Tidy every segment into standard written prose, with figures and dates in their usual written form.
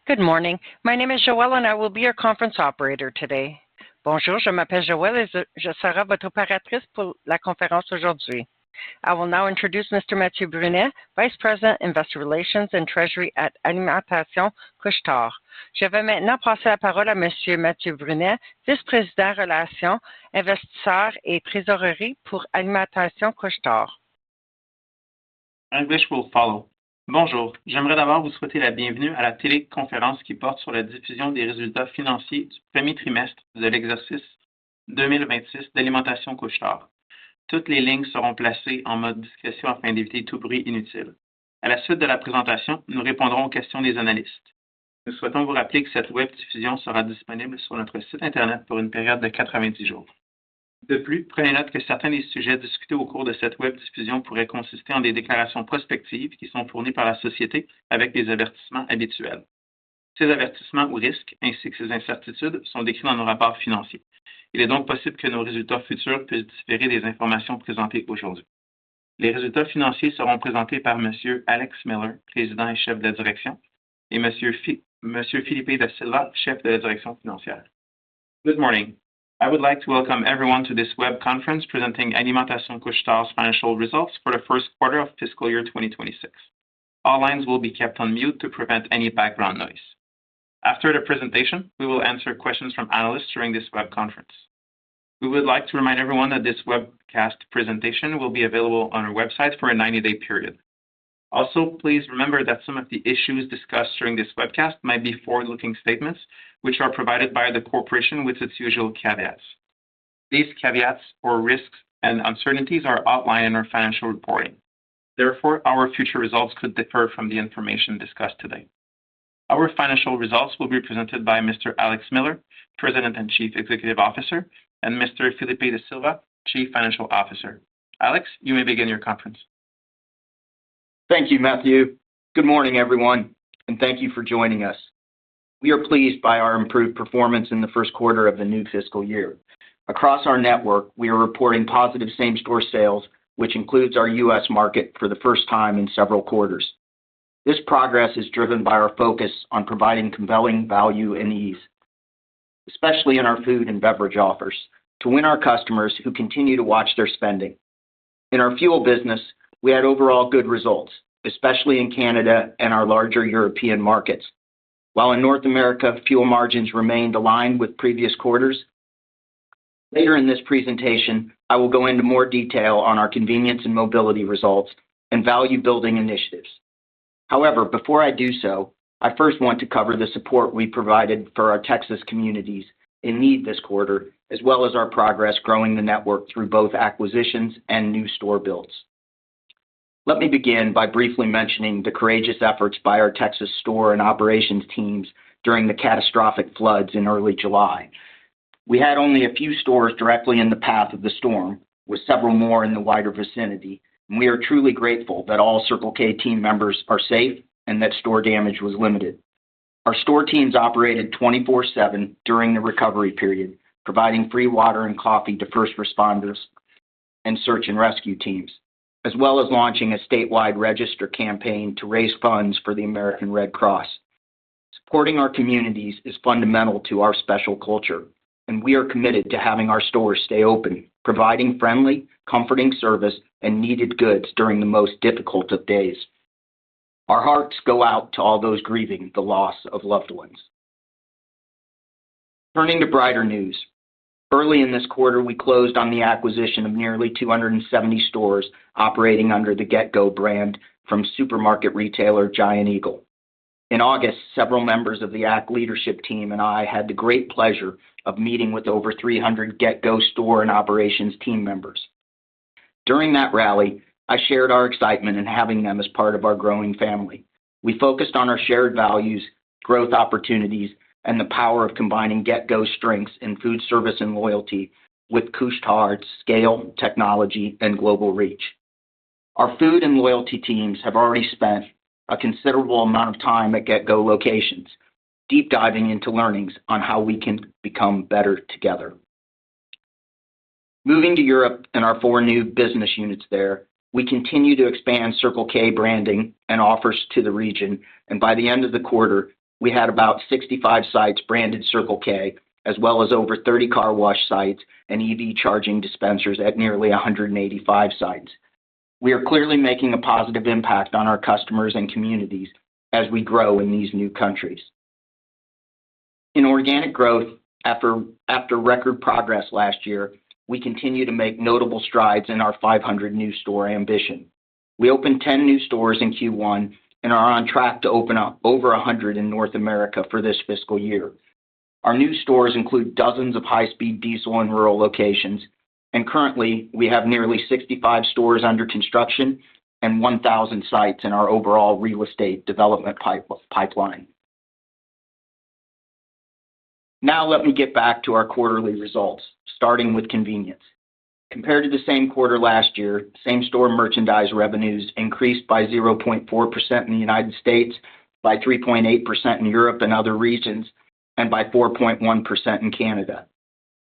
Good morning. My name is Joelle and I will be your conference operator today. Bonjour, je m'appelle Joelle et je serai votre opératrice pour la conférence aujourd'hui. I will now introduce Mr. Mathieu Brunet, Vice President, Investor Relations and Treasury at Alimentation Couche-Tard. Je vais maintenant passer la parole à Monsieur Mathieu Brunet, Vice-président Relations, Investisseurs et Trésorerie pour Alimentation Couche-Tard. English will follow. Bonjour, j'aimerais d'abord vous souhaiter la bienvenue à la téléconférence qui porte sur la diffusion des résultats financiers du premier trimestre de l'exercice 2026 d'Alimentation Couche-Tard. Toutes les lignes seront placées en mode discrétion afin d'éviter tout bruit inutile. À la suite de la présentation, nous répondrons aux questions des analystes. Nous souhaitons vous rappeler que cette web diffusion sera disponible sur notre site Internet pour une période de 90 jours. De plus, prenez note que certains des sujets discutés au cours de cette web diffusion pourraient consister en des déclarations prospectives qui sont fournies par la société avec des avertissements habituels. Ces avertissements ou risques, ainsi que ces incertitudes, sont décrits dans nos rapports financiers. Il est donc possible que nos résultats futurs puissent différer des informations présentées aujourd'hui. Les résultats financiers seront présentés par M. Alex Miller, président et chef de la direction, et M. Felipe da Silva, chef de la direction financière. Good morning. I would like to welcome everyone to this web conference presenting Alimentation Couche-Tard's financial results for the first quarter of fiscal year 2026. All lines will be kept on mute to prevent any background noise. After the presentation, we will answer questions from analysts during this web conference. We would like to remind everyone that this webcast presentation will be available on our website for a 90-day period. Also, please remember that some of the issues discussed during this webcast might be forward-looking statements, which are provided by the corporation with its usual caveats. These caveats or risks and uncertainties are outlined in our financial reporting. Therefore, our future results could differ from the information discussed today. Our financial results will be presented by Mr. Alex Miller, President and Chief Executive Officer, and Mr. Felipe da Silva, Chief Financial Officer. Alex, you may begin your conference. Thank you, Matthew. Good morning, everyone, and thank you for joining us. We are pleased by our improved performance in the first quarter of the new fiscal year. Across our network, we are reporting positive same-store sales, which includes our U.S. market for the first time in several quarters. This progress is driven by our focus on providing compelling value and ease, especially in our food and beverage offers, to win our customers who continue to watch their spending. In our fuel business, we had overall good results, especially in Canada and our larger European markets. While in North America, fuel margins remained aligned with previous quarters. Later in this presentation, I will go into more detail on our convenience and mobility results and value-building initiatives. However, before I do so, I first want to cover the support we provided for our Texas communities in need this quarter, as well as our progress growing the network through both acquisitions and new store builds. Let me begin by briefly mentioning the courageous efforts by our Texas store and operations teams during the catastrophic floods in early July. We had only a few stores directly in the path of the storm, with several more in the wider vicinity, and we are truly grateful that all Circle K team members are safe and that store damage was limited. Our store teams operated 24/7 during the recovery period, providing free water and coffee to first responders and search and rescue teams, as well as launching a statewide register campaign to raise funds for the American Red Cross. Supporting our communities is fundamental to our special culture, and we are committed to having our stores stay open, providing friendly, comforting service and needed goods during the most difficult of days. Our hearts go out to all those grieving the loss of loved ones. Turning to brighter news. Early in this quarter, we closed on the acquisition of nearly 270 stores operating under the GetGo brand from supermarket retailer Giant Eagle. In August, several members of the ACT leadership team and I had the great pleasure of meeting with over 300 GetGo store and operations team members. During that rally, I shared our excitement in having them as part of our growing family. We focused on our shared values, growth opportunities, and the power of combining GetGo's strengths in food service and loyalty with Couche-Tard's scale, technology, and global reach. Our food and loyalty teams have already spent a considerable amount of time at GetGo locations, deep diving into learnings on how we can become better together. Moving to Europe and our 4 new business units there, we continue to expand Circle K branding and offers to the region, and by the end of the quarter, we had about 65 sites branded Circle K, as well as over 30 car wash sites and EV charging dispensers at nearly 185 sites. We are clearly making a positive impact on our customers and communities as we grow in these new countries. In organic growth, after record progress last year, we continue to make notable strides in our 500 new store ambition. We opened 10 new stores in Q1 and are on track to open up over 100 in North America for this fiscal year. Our new stores include dozens of high-speed diesel and rural locations, and currently we have nearly 65 stores under construction and 1,000 sites in our overall real estate development pipeline. Now let me get back to our quarterly results, starting with convenience. Compared to the same quarter last year, same-store merchandise revenues increased by 0.4% in the United States, by 3.8% in Europe and other regions, and by 4.1% in Canada.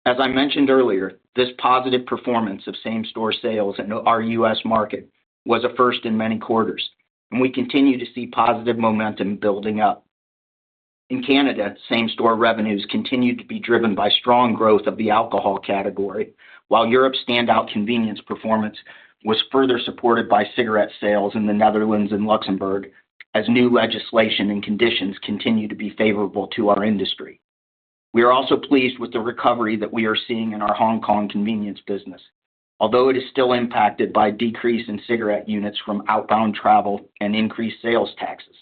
As I mentioned earlier, this positive performance of same-store sales in our U.S. market was a first in many quarters, and we continue to see positive momentum building up. In Canada, same-store revenues continued to be driven by strong growth of the alcohol category, while Europe's standout convenience performance was further supported by cigarette sales in the Netherlands and Luxembourg, as new legislation and conditions continue to be favorable to our industry. We are also pleased with the recovery that we are seeing in our Hong Kong convenience business, although it is still impacted by a decrease in cigarette units from outbound travel and increased sales taxes.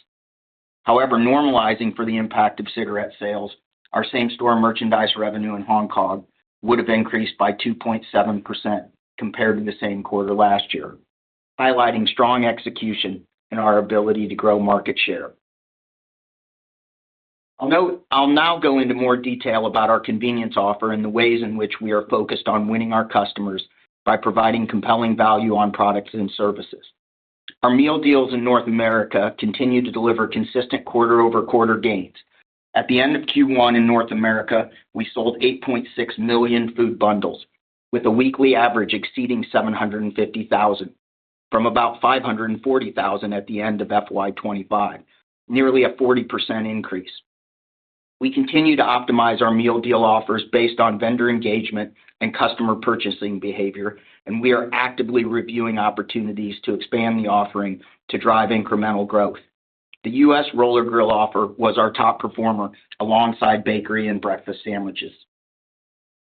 However, normalizing for the impact of cigarette sales, our same-store merchandise revenue in Hong Kong would have increased by 2.7% compared to the same quarter last year, highlighting strong execution and our ability to grow market share. I'll now go into more detail about our convenience offer and the ways in which we are focused on winning our customers by providing compelling value on products and services. Our meal deals in North America continue to deliver consistent quarter-over-quarter gains. At the end of Q1 in North America, we sold 8.6 million food bundles, with a weekly average exceeding 750,000, from about 540,000 at the end of FY25, nearly a 40% increase. We continue to optimize our meal deal offers based on vendor engagement and customer purchasing behavior, and we are actively reviewing opportunities to expand the offering to drive incremental growth. The U.S. roller grill offer was our top performer alongside bakery and breakfast sandwiches.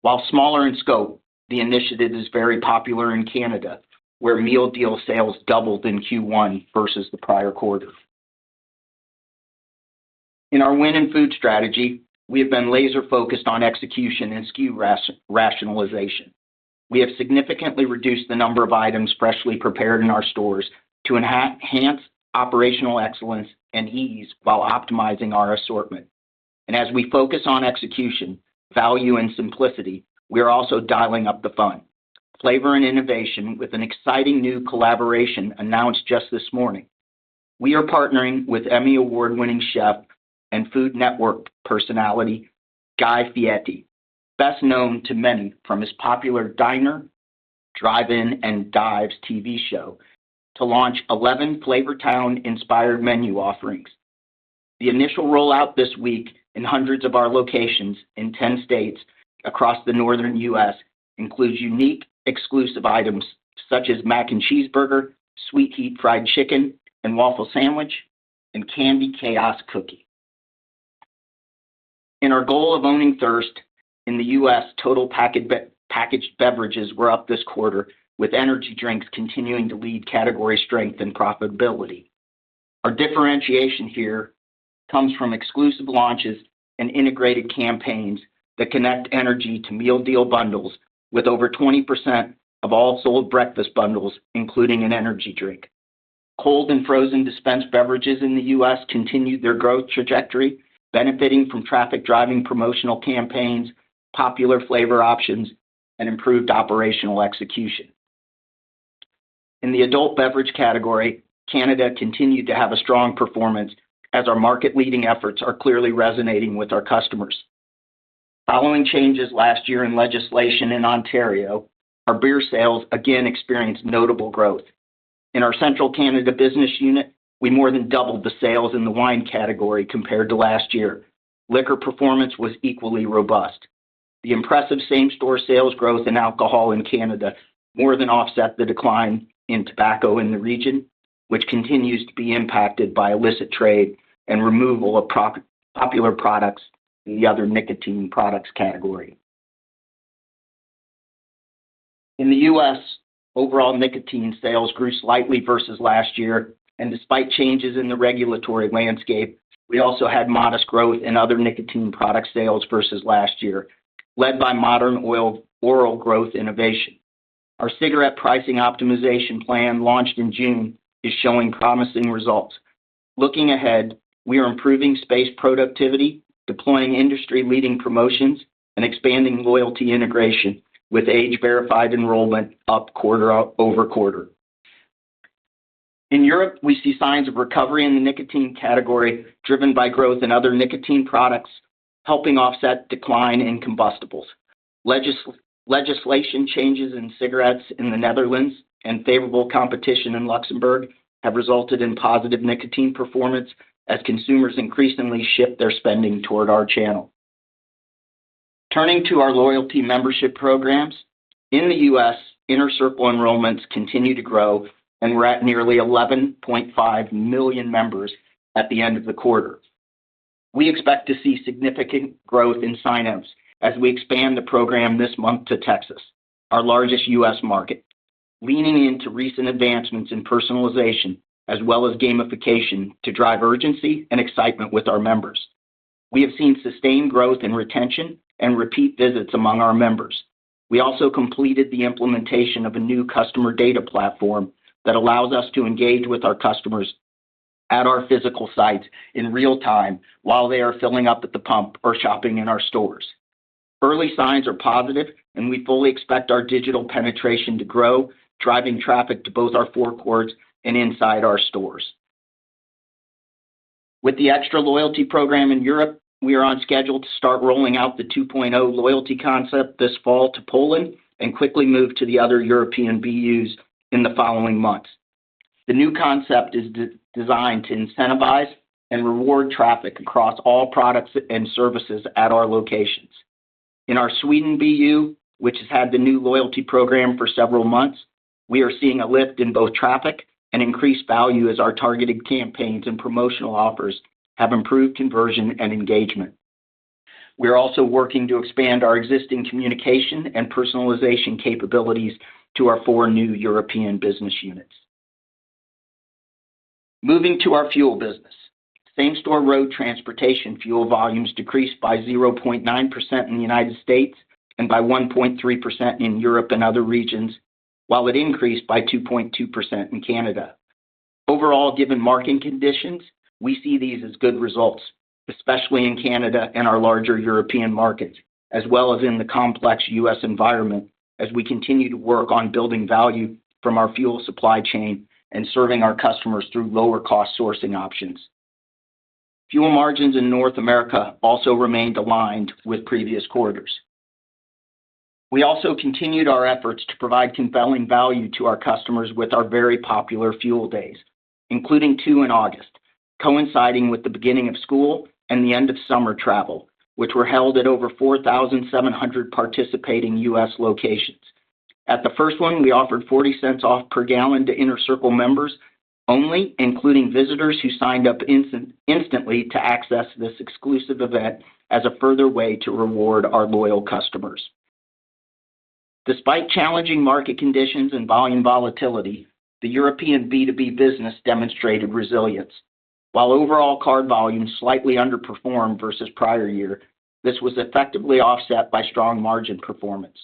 While smaller in scope, the initiative is very popular in Canada, where meal deal sales doubled in Q1 versus the prior quarter. In our win in food strategy, we have been laser focused on execution and SKU rationalization. We have significantly reduced the number of items freshly prepared in our stores to enhance operational excellence and ease while optimizing our assortment. And as we focus on execution, value, and simplicity, we are also dialing up the fun. Flavor and innovation with an exciting new collaboration announced just this morning. We are partnering with Emmy Award-winning chef and Food Network personality Guy Fieri, best known to many from his popular Diner, Drive-In, and Dives TV show, to launch 11 Flavortown-inspired menu offerings. The initial rollout this week in hundreds of our locations in 10 states across the northern U.S. includes unique, exclusive items such as mac and cheeseburger, sweet heat fried chicken and waffle sandwich, and candy chaos cookie. In our goal of owning thirst, in the U.S., total packaged beverages were up this quarter, with energy drinks continuing to lead category strength and profitability. Our differentiation here comes from exclusive launches and integrated campaigns that connect energy to meal deal bundles, with over 20% of all sold breakfast bundles including an energy drink. Cold and frozen dispensed beverages in the U.S. continued their growth trajectory, benefiting from traffic driving promotional campaigns, popular flavor options, and improved operational execution. In the adult beverage category, Canada continued to have a strong performance as our market-leading efforts are clearly resonating with our customers. Following changes last year in legislation in Ontario, our beer sales again experienced notable growth. In our Central Canada business unit, We more than doubled the sales in the wine category compared to last year. Liquor performance was equally robust. The impressive same-store sales growth in alcohol in Canada more than offset the decline in tobacco in the region, which continues to be impacted by illicit trade and removal of popular products in the other nicotine products category. In the U.S., overall nicotine sales grew slightly versus last year, and despite changes in the regulatory landscape, we also had modest growth in other nicotine product sales versus last year, led by modern oral growth innovation. Our cigarette pricing optimization plan, launched in June, is showing promising results. Looking ahead, we are improving space productivity, deploying industry-leading promotions, and expanding loyalty integration with age-verified enrollment up quarter-over-quarter. In Europe, we see signs of recovery in the nicotine category, driven by growth in other nicotine products, helping offset decline in combustibles. Legislation changes in cigarettes in the Netherlands and favorable competition in Luxembourg have resulted in positive nicotine performance as consumers increasingly shift their spending toward our channel. Turning to our loyalty membership programs, in the U.S., Inner Circle enrollments continue to grow, and we're at nearly 11.5 million members at the end of the quarter. We expect to see significant growth in signups as we expand the program this month to Texas, our largest U.S. market, leaning into recent advancements in personalization as well as gamification to drive urgency and excitement with our members. We have seen sustained growth in retention and repeat visits among our members. We also completed the implementation of a new customer data platform that allows us to engage with our customers at our physical sites in real time while they are filling up at the pump or shopping in our stores. Early signs are positive, and we fully expect our digital penetration to grow, driving traffic to both our forecourts and inside our stores. With the Extra Loyalty program in Europe, we are on schedule to start rolling out the 2.0 loyalty concept this fall to Poland and quickly move to the other European BUs in the following months. The new concept is designed to incentivize and reward traffic across all products and services at our locations. In our Sweden BU, which has had the new loyalty program for several months, we are seeing a lift in both traffic and increased value as our targeted campaigns and promotional offers have improved conversion and engagement. We are also working to expand our existing communication and personalization capabilities to our 4 new European business units. Moving to our fuel business. Same-store road transportation fuel volumes decreased by 0.9% in the United States and by 1.3% in Europe and other regions, while it increased by 2.2% in Canada. Overall, given market conditions, we see these as good results, especially in Canada and our larger European markets, as well as in the complex U.S. environment as we continue to work on building value from our fuel supply chain and serving our customers through lower cost sourcing options. Fuel margins in North America also remained aligned with previous quarters. We also continued our efforts to provide compelling value to our customers with our very popular fuel days, including 2 in August, coinciding with the beginning of school and the end of summer travel, which were held at over 4,700 participating U.S. locations. At the first one, we offered 40 cents off per gallon to Inner Circle members only, including visitors who signed up instantly to access this exclusive event as a further way to reward our loyal customers. Despite challenging market conditions and volume volatility, the European B2B business demonstrated resilience. While overall card volumes slightly underperformed versus prior year, this was effectively offset by strong margin performance.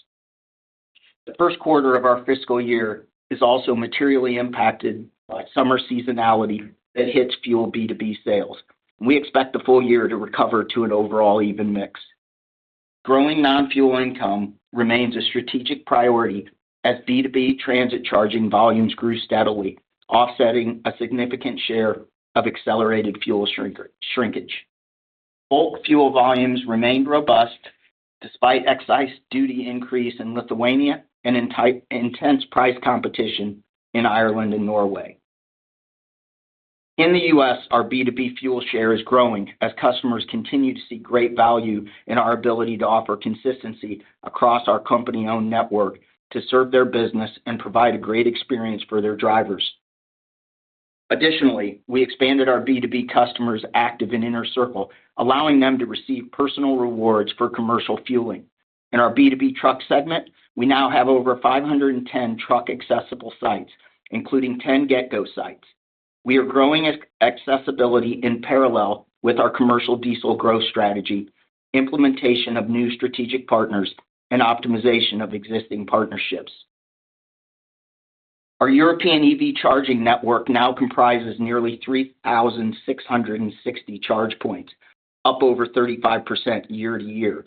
The first quarter of our fiscal year is also materially impacted by summer seasonality that hits fuel B2B sales. We expect the full year to recover to an overall even mix. Growing non-fuel income remains a strategic priority as B2B transit charging volumes grew steadily, offsetting a significant share of accelerated fuel shrinkage. Bulk fuel volumes remained robust despite excise duty increase in Lithuania and intense price competition in Ireland and Norway. In the U.S., our B2B fuel share is growing as customers continue to see great value in our ability to offer consistency across our company-owned network to serve their business and provide a great experience for their drivers. Additionally, we expanded our B2B customers active in Inner Circle, allowing them to receive personal rewards for commercial fueling. In our B2B truck segment, we now have over 510 truck-accessible sites, including 10 GetGo sites. We are growing accessibility in parallel with our commercial diesel growth strategy, implementation of new strategic partners, and optimization of existing partnerships. Our European EV charging network now comprises nearly 3,660 charge points, up over 35% year to year.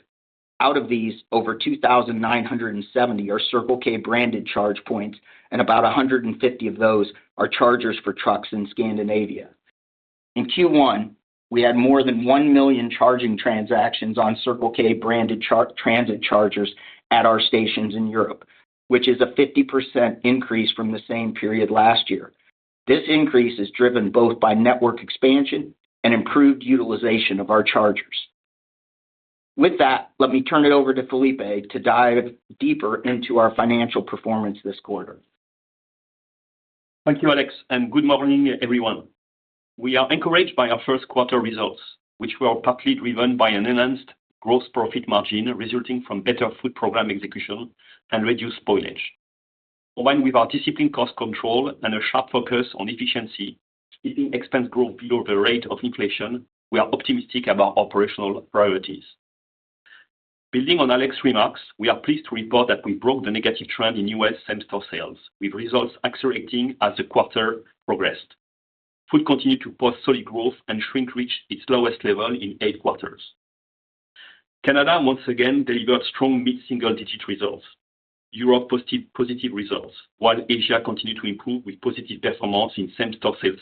Out of these, over 2,970 are Circle K branded charge points, and about 150 of those are chargers for trucks in Scandinavia. In Q1, we had more than 1 million charging transactions on Circle K branded transit chargers at our stations in Europe, which is a 50% increase from the same period last year. This increase is driven both by network expansion and improved utilization of our chargers. With that, let me turn it over to Felipe to dive deeper into our financial performance this quarter. Thank you, Alex, and good morning, everyone. We are encouraged by our first quarter results, which were partly driven by an enhanced gross profit margin resulting from better food program execution and reduced spoilage. Combined with our disciplined cost control and a sharp focus on efficiency, keeping expense growth below the rate of inflation, we are optimistic about operational priorities. Building on Alex's remarks, we are pleased to report that we broke the negative trend in U.S. same-store sales, with results accelerating as the quarter progressed. Food continued to post solid growth and shrink reached its lowest level in 8 quarters. Canada once again delivered strong mid-single-digit results. Europe posted positive results, while Asia continued to improve with positive performance in same-store sales,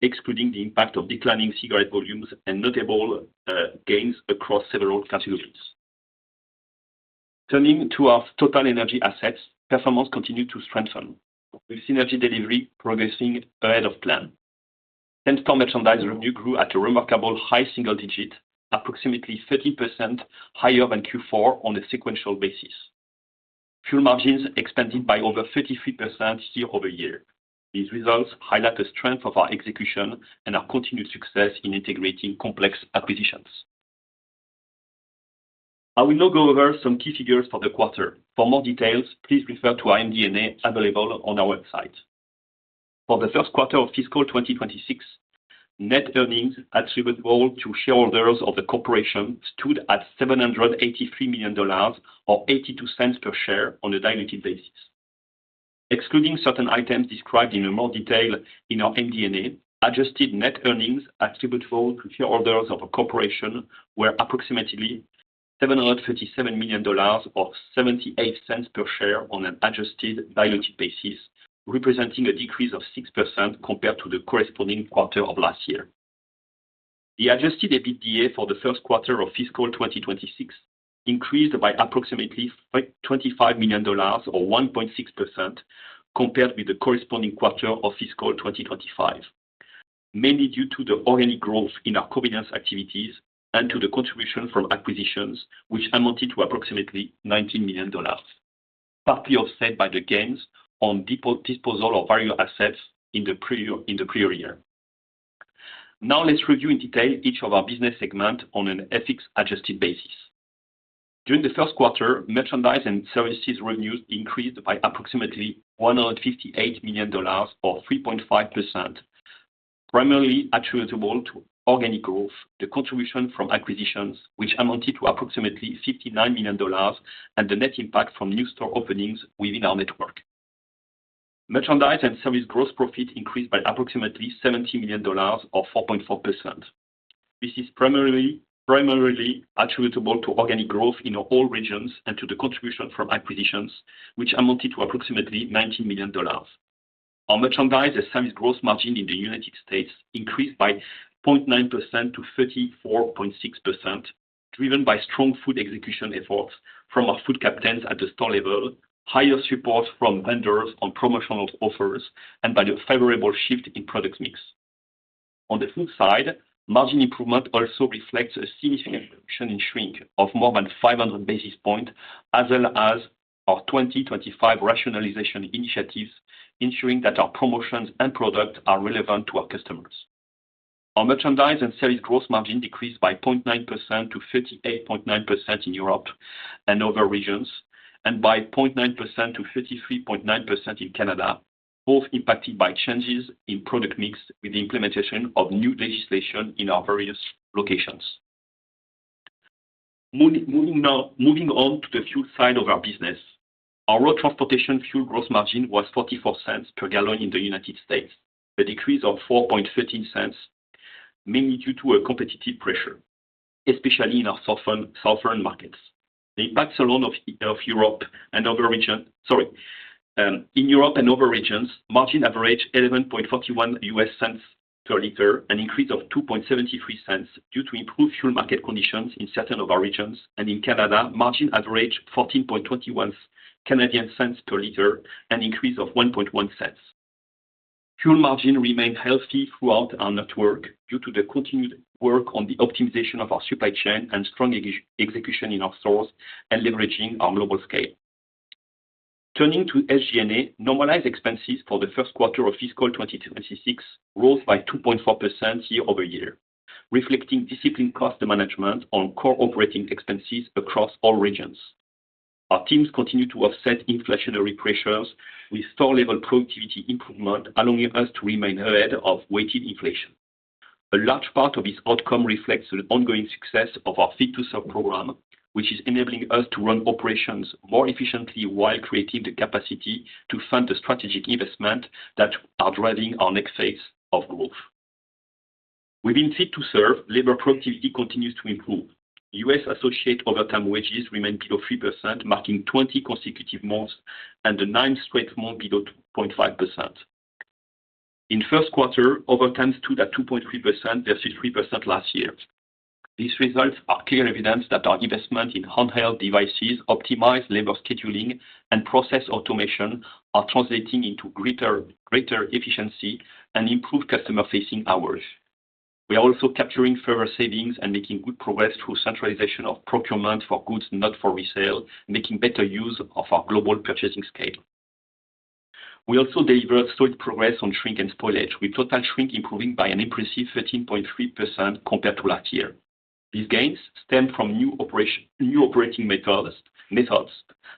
excluding the impact of declining cigarette volumes and notable gains across several categories. Turning to our total energy assets, performance continued to strengthen, with synergy delivery progressing ahead of plan. Same-store merchandise revenue grew at a remarkable high single digit, approximately 30% higher than Q4 on a sequential basis. Fuel margins expanded by over 33% year-over-year. These results highlight the strength of our execution and our continued success in integrating complex acquisitions. I will now go over some key figures for the quarter. For more details, please refer to our MD&A available on our website. For the first quarter of fiscal 2026, net earnings attributable to shareholders of the corporation stood at $783 million, or 82 cents per share on a diluted basis. Excluding certain items described in more detail in our MD&A, adjusted net earnings attributable to shareholders of a corporation were approximately $737 million, or 78 cents per share on an adjusted diluted basis, representing a decrease of 6% compared to the corresponding quarter of last year. The adjusted EBITDA for the first quarter of fiscal 2026 increased by approximately $25 million, or 1.6%, compared with the corresponding quarter of fiscal 2025, mainly due to the organic growth in our convenience activities and to the contribution from acquisitions, which amounted to approximately $19 million, partly offset by the gains on disposal of various assets in the prior year. Now let's review in detail each of our business segments on an FX-adjusted basis. During the first quarter, merchandise and services revenues increased by approximately $158 million, or 3.5%, primarily attributable to organic growth, the contribution from acquisitions, which amounted to approximately $59 million, and the net impact from new store openings within our network. Merchandise and service gross profit increased by approximately $70 million, or 4.4%. This is primarily attributable to organic growth in all regions and to the contribution from acquisitions, which amounted to approximately $19 million. Our merchandise and service gross margin in the United States increased by 0.9% to 34.6%, driven by strong food execution efforts from our food captains at the store level, higher support from vendors on promotional offers, and by the favorable shift in product mix. On the food side, margin improvement also reflects a significant reduction in shrink of more than 500 basis points, as well as our 2025 rationalization initiatives, ensuring that our promotions and products are relevant to our customers. Our merchandise and service gross margin decreased by 0.9% to 38.9% in Europe and other regions, and by 0.9% to 33.9% in Canada, both impacted by changes in product mix with the implementation of new legislation in our various locations. Moving on to the fuel side of our business. Our road transportation fuel gross margin was 44 cents per gallon in the United States, a decrease of 4.13 cents, mainly due to a competitive pressure, especially in our southern markets. The impacts alone of Europe and other regions, in Europe and other regions, margin averaged 11.41 US cents per liter, an increase of 2.73 cents due to improved fuel market conditions in certain of our regions, and in Canada, margin averaged 14.21 Canadian cents per liter, an increase of 1.1 cents. Fuel margin remained healthy throughout our network due to the continued work on the optimization of our supply chain and strong execution in our stores and leveraging our global scale. Turning to SG&A, normalized expenses for the first quarter of fiscal 2026 rose by 2.4% year-over-year, reflecting disciplined cost management on core operating expenses across all regions. Our teams continue to offset inflationary pressures with store-level productivity improvement, allowing us to remain ahead of weighted inflation. A large part of this outcome reflects the ongoing success of our Fit to Serve program, which is enabling us to run operations more efficiently while creating the capacity to fund the strategic investment that are driving our next phase of growth. Within Fit to Serve, labor productivity continues to improve. U.S. associate overtime wages remain below 3%, marking 20 consecutive months and the 9th straight month below 2.5%. In first quarter, overtime stood at 2.3% versus 3% last year. These results are clear evidence that our investment in handheld devices, optimized labor scheduling, and process automation are translating into greater efficiency and improved customer-facing hours. We are also capturing further savings and making good progress through centralization of procurement for goods not for resale, making better use of our global purchasing scale. We also delivered solid progress on shrink and spoilage, with total shrink improving by an impressive 13.3% compared to last year. These gains stem from new operating methods,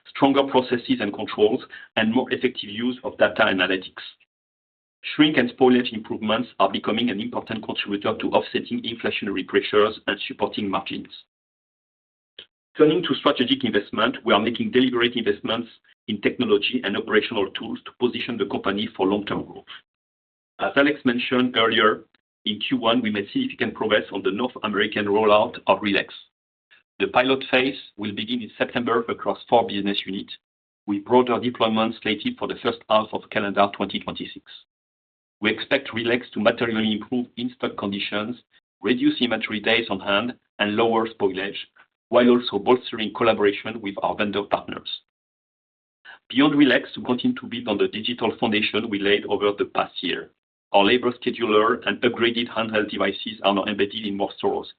stronger processes and controls, and more effective use of data analytics. Shrink and spoilage improvements are becoming an important contributor to offsetting inflationary pressures and supporting margins. Turning to strategic investment, we are making deliberate investments in technology and operational tools to position the company for long-term growth. As Alex mentioned earlier, in Q1, we made significant progress on the North American rollout of RELEX. The pilot phase will begin in September across 4 business units, with broader deployments slated for the first half of calendar 2026. We expect RELEX to materially improve in-stock conditions, reduce inventory days on hand, and lower spoilage, while also bolstering collaboration with our vendor partners. Beyond RELEX, we continue to build on the digital foundation we laid over the past year. Our labor scheduler and upgraded handheld devices are now embedded in more stores,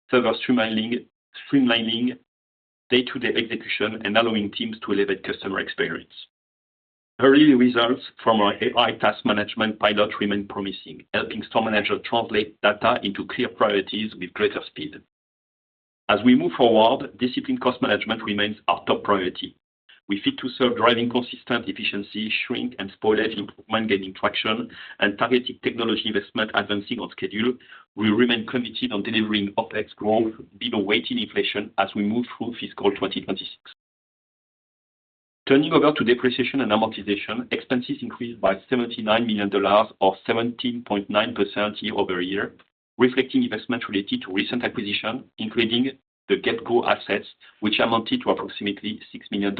further streamlining day-to-day execution and allowing teams to elevate customer experience. Early results from our AI task management pilot remain promising, helping store managers translate data into clear priorities with greater speed. As we move forward, disciplined cost management remains our top priority. We Fit to Serve driving consistent efficiency, shrink and spoilage improvement gaining traction, and targeted technology investment advancing on schedule. We remain committed on delivering OPEX growth below weighted inflation as we move through fiscal 2026. Turning over to depreciation and amortization, expenses increased by $79 million or 17.9% year-over-year, reflecting investment related to recent acquisition, including the GetGo assets, which amounted to approximately $6 million,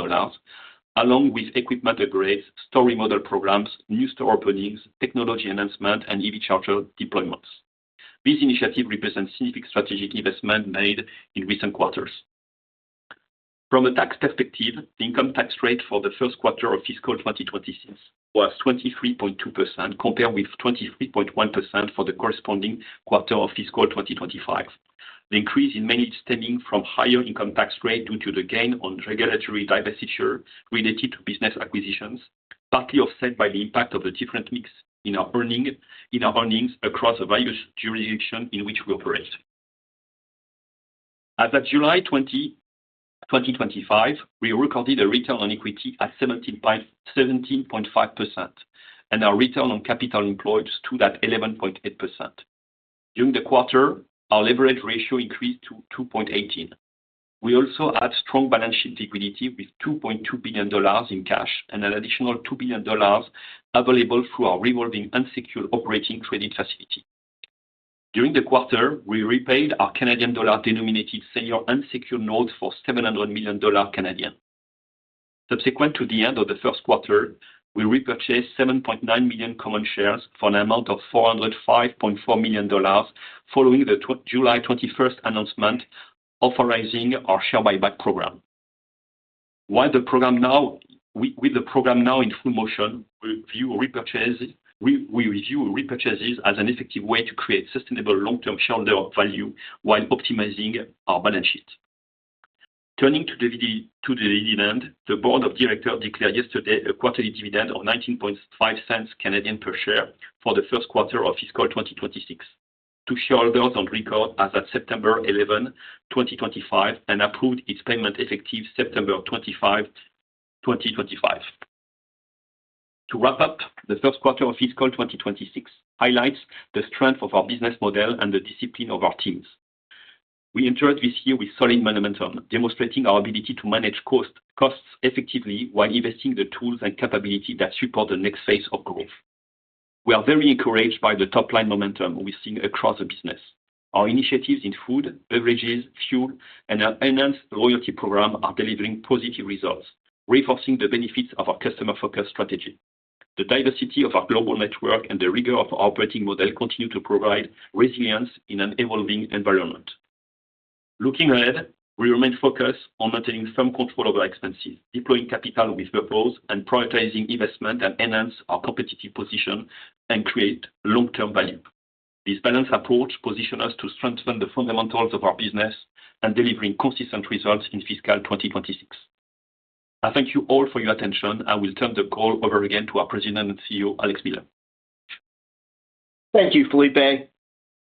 along with equipment upgrades, store remodel programs, new store openings, technology enhancement, and EV charger deployments. These initiatives represent significant strategic investment made in recent quarters. From a tax perspective, the income tax rate for the first quarter of fiscal 2026 was 23.2%, compared with 23.1% for the corresponding quarter of fiscal 2025. The increase is mainly stemming from higher income tax rate due to the gain on regulatory divestiture related to business acquisitions, partly offset by the impact of the different mix in our earnings across the various jurisdictions in which we operate. As of July 2025, we recorded a return on equity at 17.5%, and our return on capital employed stood at 11.8%. During the quarter, our leverage ratio increased to 2.18. We also had strong balance sheet liquidity with $2.2 billion in cash and an additional $2 billion available through our revolving unsecured operating credit facility. During the quarter, we repaid our Canadian dollar-denominated senior unsecured notes for $700 million Canadian. Subsequent to the end of the first quarter, we repurchased 7.9 million common shares for an amount of $405.4 million following the July 21st announcement authorizing our share buyback program. With the program now in full motion, we review repurchases as an effective way to create sustainable long-term shareholder value while optimizing our balance sheet. Turning to the dividend, the Board of Directors declared yesterday a quarterly dividend of 19.5 Canadian cents per share for the first quarter of fiscal 2026 to shareholders on record as of September 11, 2025, and approved its payment effective September 25, 2025. To wrap up, the first quarter of fiscal 2026 highlights the strength of our business model and the discipline of our teams. We entered this year with solid momentum, demonstrating our ability to manage costs effectively while investing in the tools and capabilities that support the next phase of growth. We are very encouraged by the top-line momentum we're seeing across the business. Our initiatives in food, beverages, fuel, and our enhanced loyalty program are delivering positive results, reinforcing the benefits of our customer-focused strategy. The diversity of our global network and the rigor of our operating model continue to provide resilience in an evolving environment. Looking ahead, we remain focused on maintaining firm control over expenses, deploying capital with purpose, and prioritizing investment that enhance our competitive position and create long-term value. This balanced approach positions us to strengthen the fundamentals of our business and delivering consistent results in fiscal 2026. I thank you all for your attention. I will turn the call over again to our President and CEO, Alex Miller. Thank you, Felipe.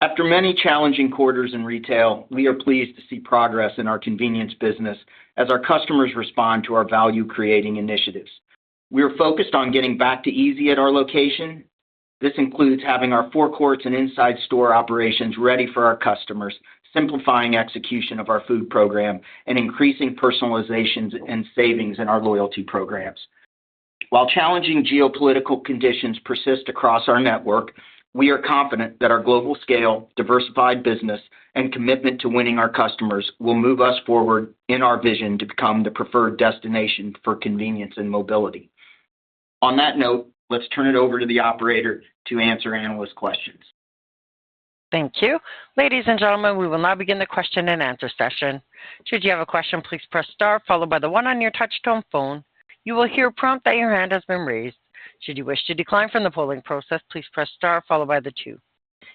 After many challenging quarters in retail, we are pleased to see progress in our convenience business as our customers respond to our value-creating initiatives. We are focused on getting back to easy at our location. This includes having our forecourts and inside store operations ready for our customers, simplifying execution of our food program, and increasing personalizations and savings in our loyalty programs. While challenging geopolitical conditions persist across our network, we are confident that our global scale, diversified business, and commitment to winning our customers will move us forward in our vision to become the preferred destination for convenience and mobility. On that note, let's turn it over to the operator to answer analyst questions. Thank you. Ladies and gentlemen, we will now begin the question and answer session. Should you have a question, please press star followed by the 1 on your touch-tone phone. You will hear a prompt that your hand has been raised. Should you wish to decline from the polling process, please press star followed by the 2.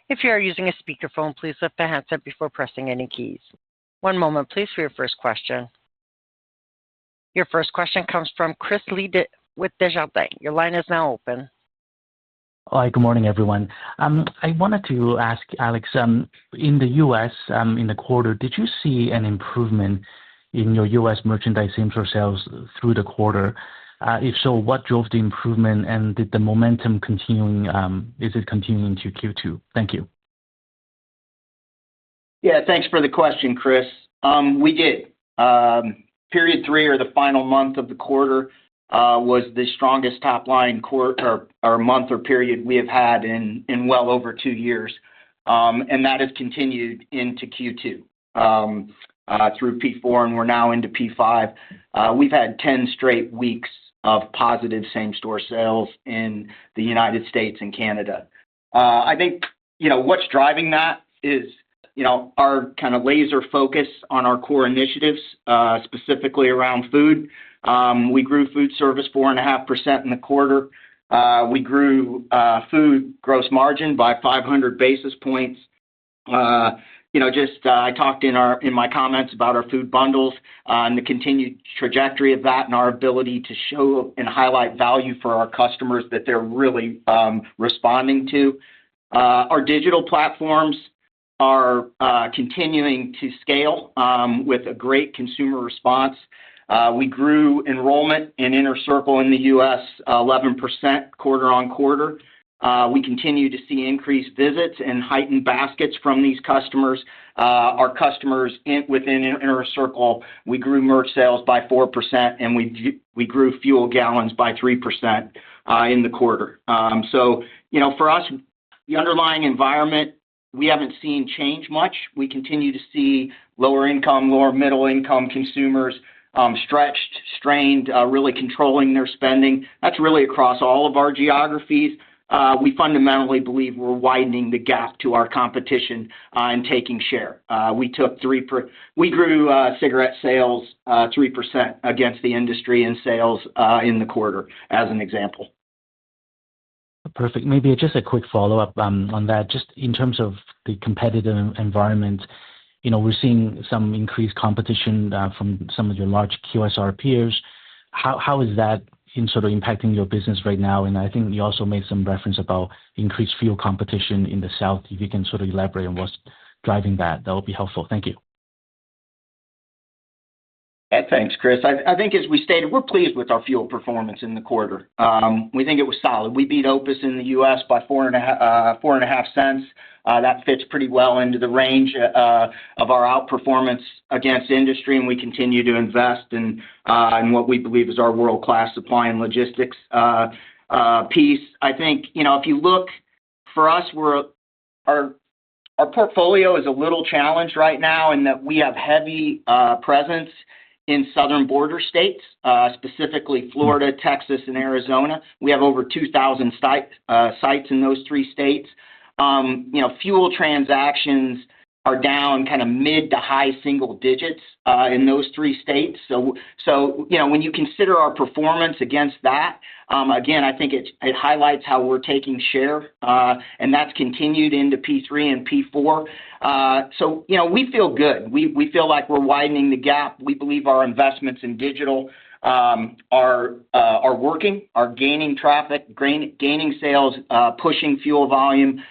If you are using a speakerphone, please lift the handset before pressing any keys. One moment, please, for your first question. Your first question comes from Chris Lee with Desjardins. Your line is now open. Hi, good morning, everyone. I wanted to ask Alex, in the U.S., in the quarter, did you see an improvement in your U.S. merchandise same-store sales through the quarter? If so, what drove the improvement, and did the momentum continue? Is it continuing to Q2? Thank you. Yeah, thanks for the question, Chris. We did. Period 3, or the final month of the quarter, was the strongest top-line quarter or month or period we have had in well over 2 years, and that has continued into Q2 through P4, and we're now into P5. We've had 10 straight weeks of positive same-store sales in the United States and Canada. I think what's driving that is our kind of laser focus on our core initiatives, specifically around food. We grew food service 4.5% in the quarter. We grew food gross margin by 500 basis points. I talked in my comments about our food bundles and the continued trajectory of that and our ability to show and highlight value for our customers that they're really responding to. Our digital platforms are continuing to scale with a great consumer response. We grew enrollment in Inner Circle in the U.S. 11% quarter on quarter. We continue to see increased visits and heightened baskets from these customers. Our customers within Inner Circle, we grew merch sales by 4%, and we grew fuel gallons by 3% in the quarter. For us, the underlying environment, we haven't seen change much. We continue to see lower income, lower middle income consumers stretched, strained, really controlling their spending. That's really across all of our geographies. We fundamentally believe we're widening the gap to our competition and taking share. We grew cigarette sales 3% against the industry in sales in the quarter, as an example. Perfect. Maybe just a quick follow-up on that. Just in terms of the competitive environment, we're seeing some increased competition from some of your large QSR peers. How is that sort of impacting your business right now? And I think you also made some reference about increased fuel competition in the South. If you can sort of elaborate on what's driving that, that would be helpful. Thank you. Thanks, Chris. I think, as we stated, we're pleased with our fuel performance in the quarter. We think it was solid. We beat OPIS in the U.S. by 4.5 cents. That fits pretty well into the range of our outperformance against industry, and we continue to invest in what we believe is our world-class supply and logistics piece. I think, if you look, for us, our portfolio is a little challenged right now in that we have heavy presence in southern border states, specifically Florida, Texas, and Arizona. We have over 2,000 sites in those three states. Fuel transactions are down kind of mid to high single digits in those three states. So when you consider our performance against that, again, I think it highlights how we're taking share, and that's continued into P3 and P4. We feel good. We feel like we're widening the gap. We believe our investments in digital are working, are gaining traffic, gaining sales, pushing fuel volume.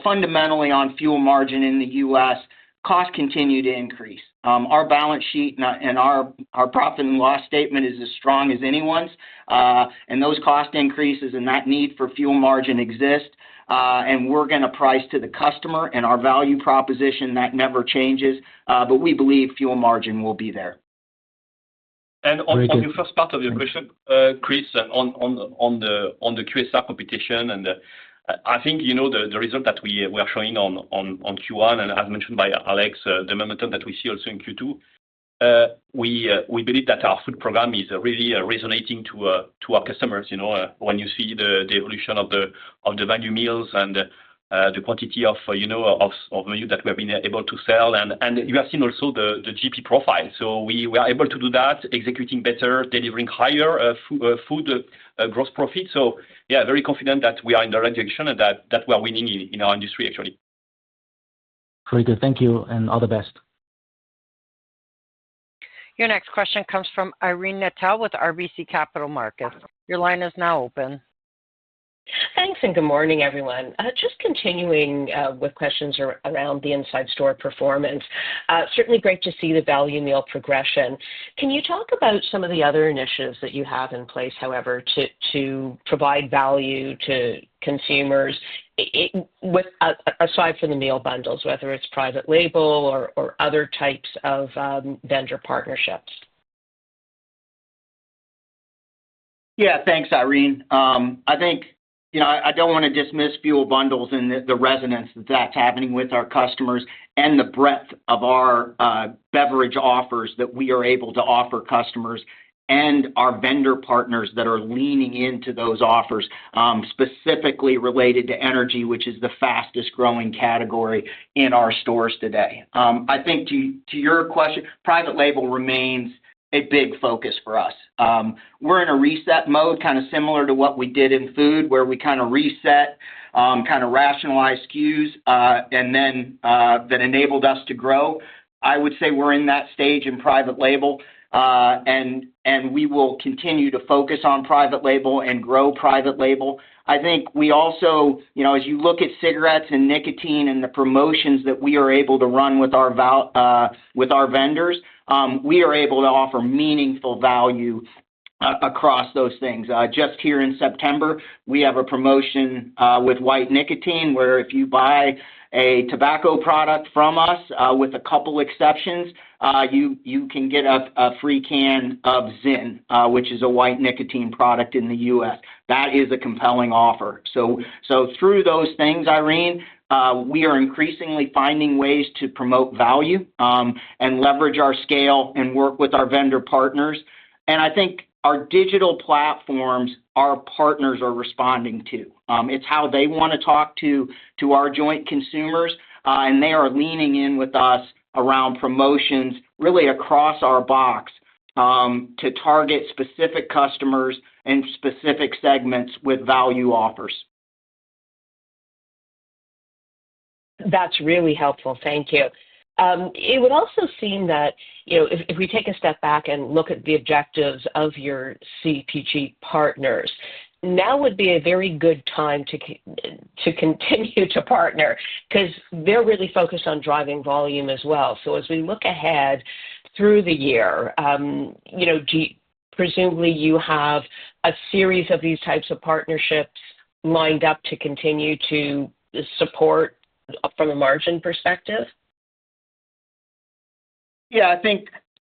Fundamentally on fuel margin in the U.S., costs continue to increase. Our balance sheet and our profit and loss statement is as strong as anyone's, and those cost increases and that need for fuel margin exist, and we're going to price to the customer and our value proposition. That never changes, but we believe fuel margin will be there. And on your first part of your question, Chris, on the QSR competition, and I think the result that we are showing on Q1, and as mentioned by Alex, the momentum that we see also in Q2, we believe that our food program is really resonating to our customers. When you see the evolution of the value meals and the quantity of menu that we have been able to sell, and you have seen also the GP profile. So we are able to do that, executing better, delivering higher food gross profit. So yeah, very confident that we are in the right direction and that we are winning in our industry, actually. Very good. Thank you, and all the best. Your next question comes from Irene Nattel with RBC Capital Markets. Your line is now open. Thanks, and good morning, everyone. Just continuing with questions around the inside store performance. Certainly great to see the value meal progression. Can you talk about some of the other initiatives that you have in place, however, to provide value to consumers, aside from the meal bundles, whether it's private label or other types of vendor partnerships? Yeah, thanks, Irene. I think I don't want to dismiss fuel bundles and the resonance that's happening with our customers and the breadth of our beverage offers that we are able to offer customers and our vendor partners that are leaning into those offers, specifically related to energy, which is the fastest growing category in our stores today. I think to your question, private label remains a big focus for us. We're in a reset mode, kind of similar to what we did in food, where we kind of reset, kind of rationalize SKUs, and then that enabled us to grow. I would say we're in that stage in private label, and we will continue to focus on private label and grow private label. I think we also, as you look at cigarettes and nicotine and the promotions that we are able to run with our vendors, we are able to offer meaningful value across those things. Just here in September, we have a promotion with white nicotine where if you buy a tobacco product from us, with a couple exceptions, you can get a free can of Zyn, which is a white nicotine product in the U.S. That is a compelling offer. So through those things, Irene, we are increasingly finding ways to promote value and leverage our scale and work with our vendor partners. And I think our digital platforms, our partners are responding to. It's how they want to talk to our joint consumers, and they are leaning in with us around promotions really across our box to target specific customers and specific segments with value offers. That's really helpful. Thank you. It would also seem that, if we take a step back and look at the objectives of your CPG partners, now would be a very good time to continue to partner because they're really focused on driving volume as well. So as we look ahead through the year, presumably you have a series of these types of partnerships lined up to continue to support from a margin perspective? Yeah, I think,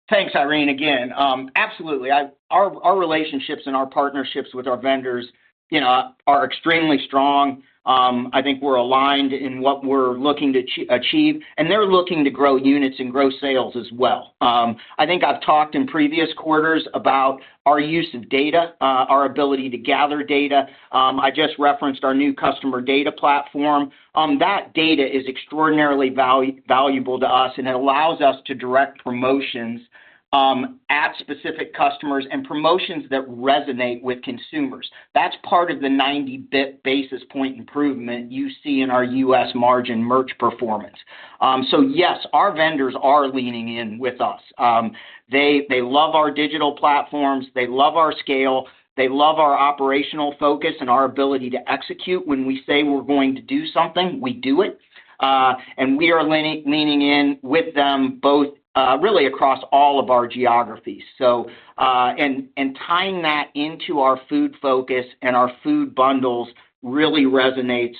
thanks, Irene, again. Absolutely. Our relationships and our partnerships with our vendors, are extremely strong. I think we're aligned in what we're looking to achieve, and they're looking to grow units and grow sales as well. I think I've talked in previous quarters about our use of data, our ability to gather data. I just referenced our new customer data platform. That data is extraordinarily valuable to us, and it allows us to direct promotions at specific customers and promotions that resonate with consumers. That's part of the 90 basis point improvement you see in our U.S. margin merch performance. So yes, our vendors are leaning in with us. They love our digital platforms. They love our scale. They love our operational focus and our ability to execute. When we say we're going to do something, we do it. And we are leaning in with them both really across all of our geographies. So, and tying that into our food focus and our food bundles really resonates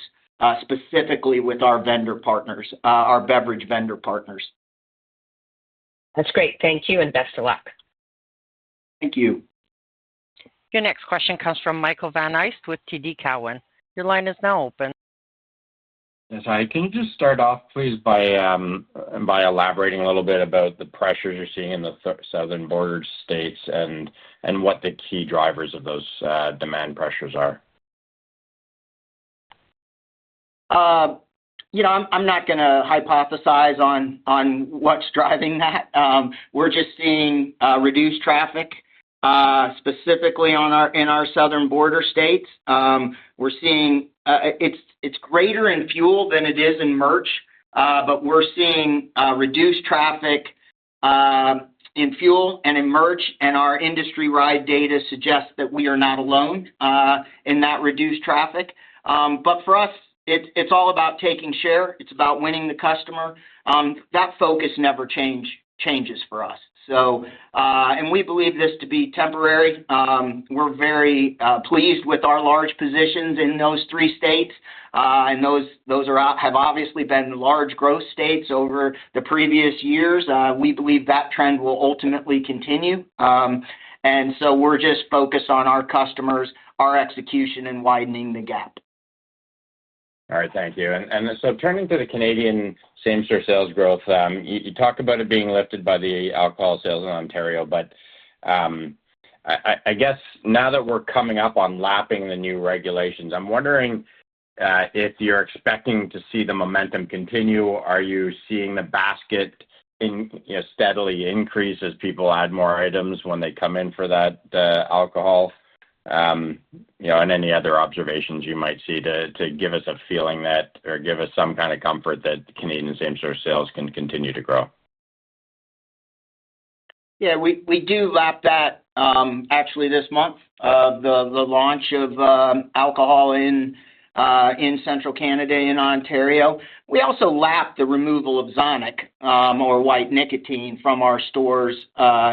specifically with our vendor partners, our beverage vendor partners. That's great. Thank you, and best of luck. Thank you. Your next question comes from Michael Van Aist with TD Cowen. Your line is now open. Yes, hi. Can you just start off, please, by elaborating a little bit about the pressures you're seeing in the southern border states and what the key drivers of those demand pressures are? I'm not going to hypothesize on what's driving that. We're just seeing reduced traffic, specifically in our southern border states. We're seeing it's greater in fuel than it is in merch, but we're seeing reduced traffic in fuel and in merch, and our industry-wide data suggests that we are not alone in that reduced traffic. But for us, it's all about taking share. It's about winning the customer. That focus never changes for us. So, and we believe this to be temporary. We're very pleased with our large positions in those three states, and those have obviously been large growth states over the previous years. We believe that trend will ultimately continue, and so we're just focused on our customers, our execution, and widening the gap. All right, thank you. And so turning to the Canadian same-store sales growth, you talk about it being lifted by the alcohol sales in Ontario, but I guess now that we're coming up on lapping the new regulations, I'm wondering if you're expecting to see the momentum continue. Are you seeing the basket steadily increase as people add more items when they come in for that alcohol? And any other observations you might see to give us a feeling that, or give us some kind of comfort that Canadian same-store sales can continue to grow. Yeah, we do lap that actually this month, the launch of alcohol in Central Canada and Ontario. We also lap the removal of Zonic or white nicotine from our stores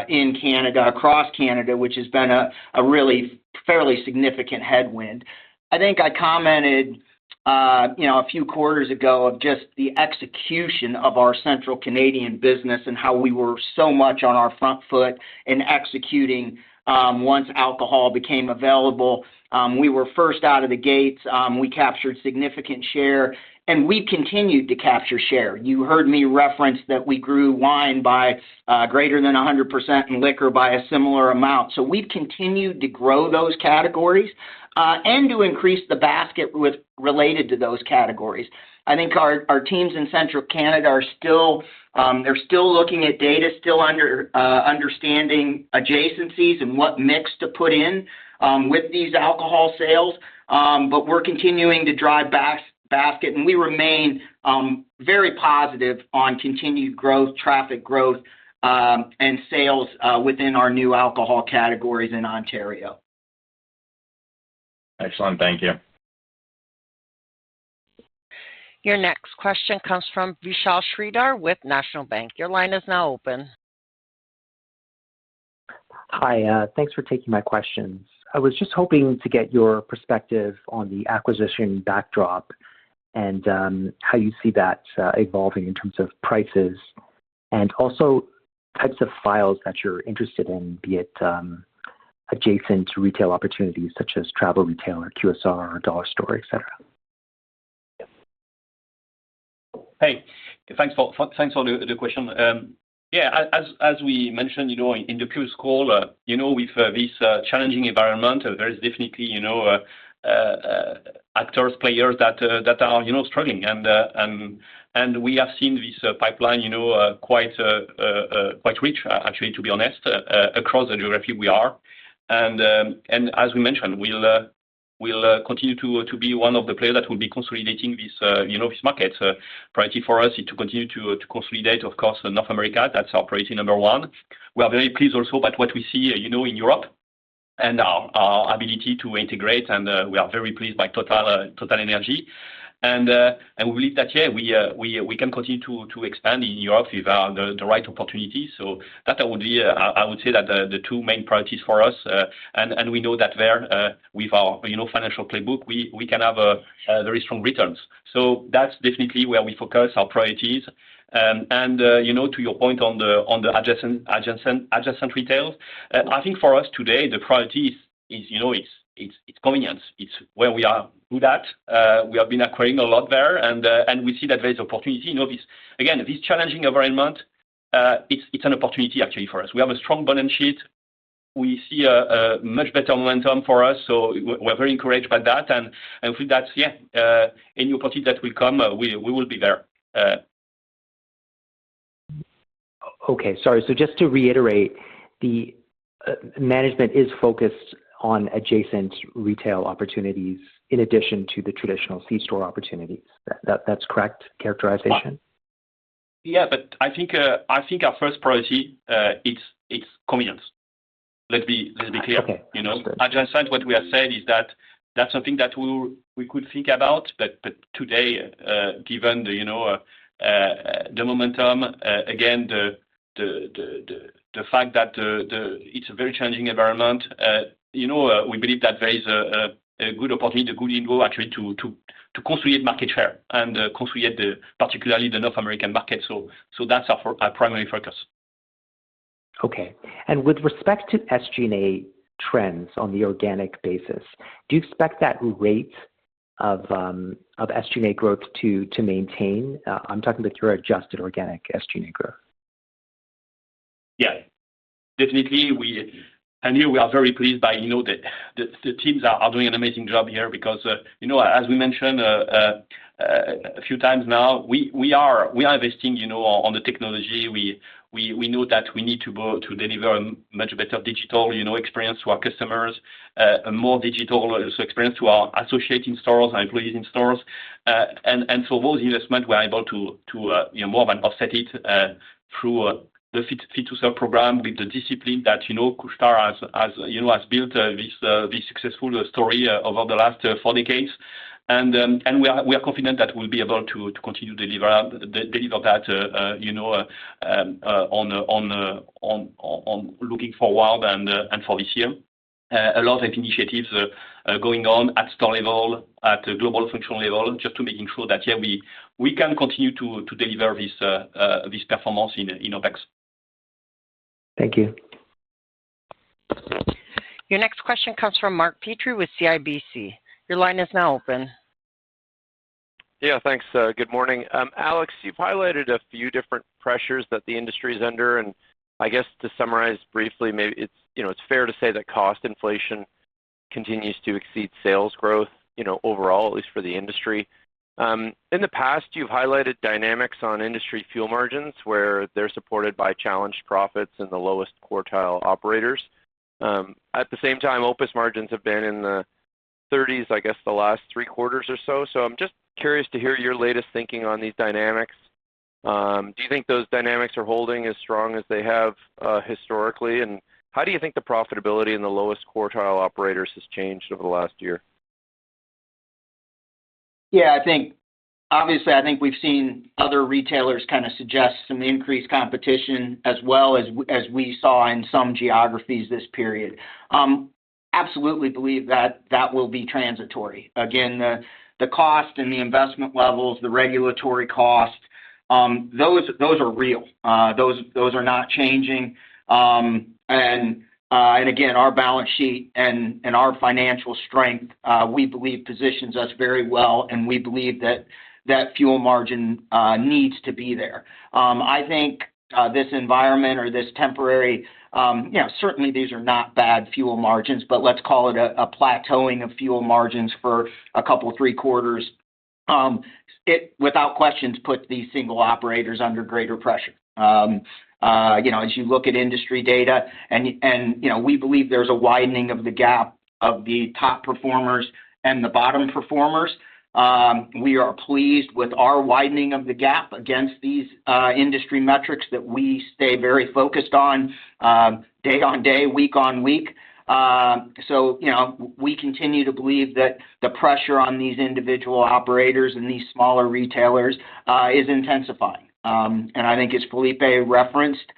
in Canada, across Canada, which has been a really fairly significant headwind. I think I commented a few quarters ago of just the execution of our Central Canadian business and how we were so much on our front foot in executing once alcohol became available. We were first out of the gates. We captured significant share, and we've continued to capture share. You heard me reference that we grew wine by greater than 100% and liquor by a similar amount. So we've continued to grow those categories and to increase the basket related to those categories. I think our teams in Central Canada are still looking at data, still understanding adjacencies and what mix to put in with these alcohol sales. But we're continuing to drive basket, and we remain very positive on continued growth, traffic growth, and sales within our new alcohol categories in Ontario. Excellent. Thank you. Your next question comes from Vishal Shreedhar with National Bank. Your line is now open. Hi, thanks for taking my questions. I was just hoping to get your perspective on the acquisition backdrop and how you see that evolving in terms of prices, and also types of files that you're interested in, be it adjacent to retail opportunities such as travel retail or QSR or dollar store, etc. Hey, thanks for the question. As we mentioned, in the previous call, with this challenging environment, there is definitely, actors, players that are, struggling, and we have seen this pipeline, quite rich, actually, to be honest, across the geography we are, and as we mentioned, we'll continue to be one of the players that will be consolidating this, this market. Priority for us is to continue to consolidate, of course, North America. That's our priority number one. We are very pleased also about what we see, in Europe, and our ability to integrate, and we are very pleased by Total Energy. And we believe that, we can continue to expand in Europe with the right opportunities. So that would be, I would say that the two main priorities for us. And we know that there, with our, financial playbook, we can have a very strong returns. So that's definitely where we focus our priorities. To your point on the adjacent retail, I think for us today, the priority is it's convenience. It's where we are good at. We have been acquiring a lot there, and we see that there is opportunity. This challenging environment, it's an opportunity actually for us. We have a strong balance sheet. We see a much better momentum for us, so we're very encouraged by that, and I think that's any opportunity that will come, we will be there. Okay, sorry. So just to reiterate, the management is focused on adjacent retail opportunities in addition to the traditional C-store opportunities. That's correct characterization? Yeah, but I think our first priority it's convenience. Let's be clear. Okay. Adjacent, what we have said is that that's something that we could think about, but today, given the momentum, again the fact that it's a very challenging environment, we believe that there is a good opportunity, a good window actually to consolidate market share and consolidate particularly the North American market. So that's our primary focus. Okay. And with respect to SG&A trends on the organic basis, do you expect that rate of SG&A growth to maintain? I'm talking about your adjusted organic SG&A growth. Yeah, definitely. And here we are very pleased by, the teams are doing an amazing job here because, as we mentioned a few times now, we are investing, on the technology. We know that we need to deliver a much better digital, experience to our customers, a more digital experience to our associates in stores, our employees in stores. And so those investments we're able to more than offset it through the Fit to Serve program with the discipline that Couche-Tard has built this successful story over the last 4 decades, and we are confident that we'll be able to continue to deliver that on looking forward and for this year. A lot of initiatives going on at store level, at a global functional level, just to making sure that we can continue to deliver this performance in OPEX. Thank you. Your next question comes from Mark Petrie with CIBC. Your line is now open. Yeah, thanks. Good morning. Alex, you've highlighted a few different pressures that the industry is under, and I guess to summarize briefly, maybe it's fair to say that cost inflation continues to exceed sales growth, overall, at least for the industry. In the past, you've highlighted dynamics on industry fuel margins where they're supported by challenged profits and the lowest quartile operators. At the same time, OPIS margins have been in the 30s, I guess, the last 3 quarters or so. So I'm just curious to hear your latest thinking on these dynamics. Do you think those dynamics are holding as strong as they have historically? And how do you think the profitability in the lowest quartile operators has changed over the last year? Yeah, I think we've seen other retailers kind of suggest some increased competition as well as we saw in some geographies this period. Absolutely believe that will be transitory. Again, the cost and the investment levels, the regulatory cost, those are real. Those are not changing. And again, our balance sheet and our financial strength, we believe positions us very well, and we believe that fuel margin needs to be there. I think this environment or this temporary, certainly these are not bad fuel margins, but let's call it a plateauing of fuel margins for a couple, 3 quarters. It, without questions, puts these single operators under greater pressure. As you look at industry data, and we believe there's a widening of the gap of the top performers and the bottom performers. We are pleased with our widening of the gap against these industry metrics that we stay very focused on day on day, week on week. So, we continue to believe that the pressure on these individual operators and these smaller retailers is intensifying. And I think as Felipe referenced,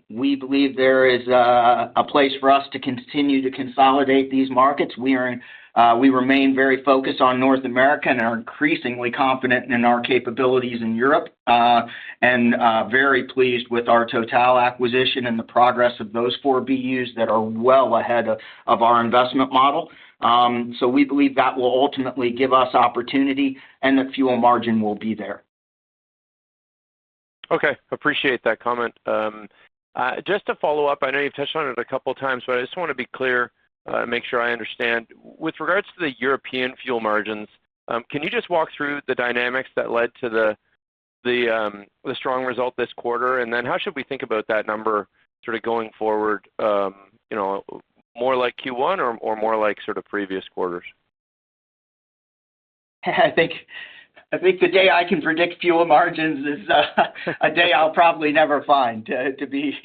we believe there is a place for us to continue to consolidate these markets. We remain very focused on North America and are increasingly confident in our capabilities in Europe, and very pleased with our Total acquisition and the progress of those 4 BUs that are well ahead of our investment model. So we believe that will ultimately give us opportunity and that fuel margin will be there. Okay, appreciate that comment. Just to follow up, I know you've touched on it a couple of times, but I just want to be clear, make sure I understand. With regards to the European fuel margins, can you just walk through the dynamics that led to the strong result this quarter, and then how should we think about that number sort of going forward? More like Q1 or more like sort of previous quarters? I think the day I can predict fuel margins is a day I'll probably never find. To be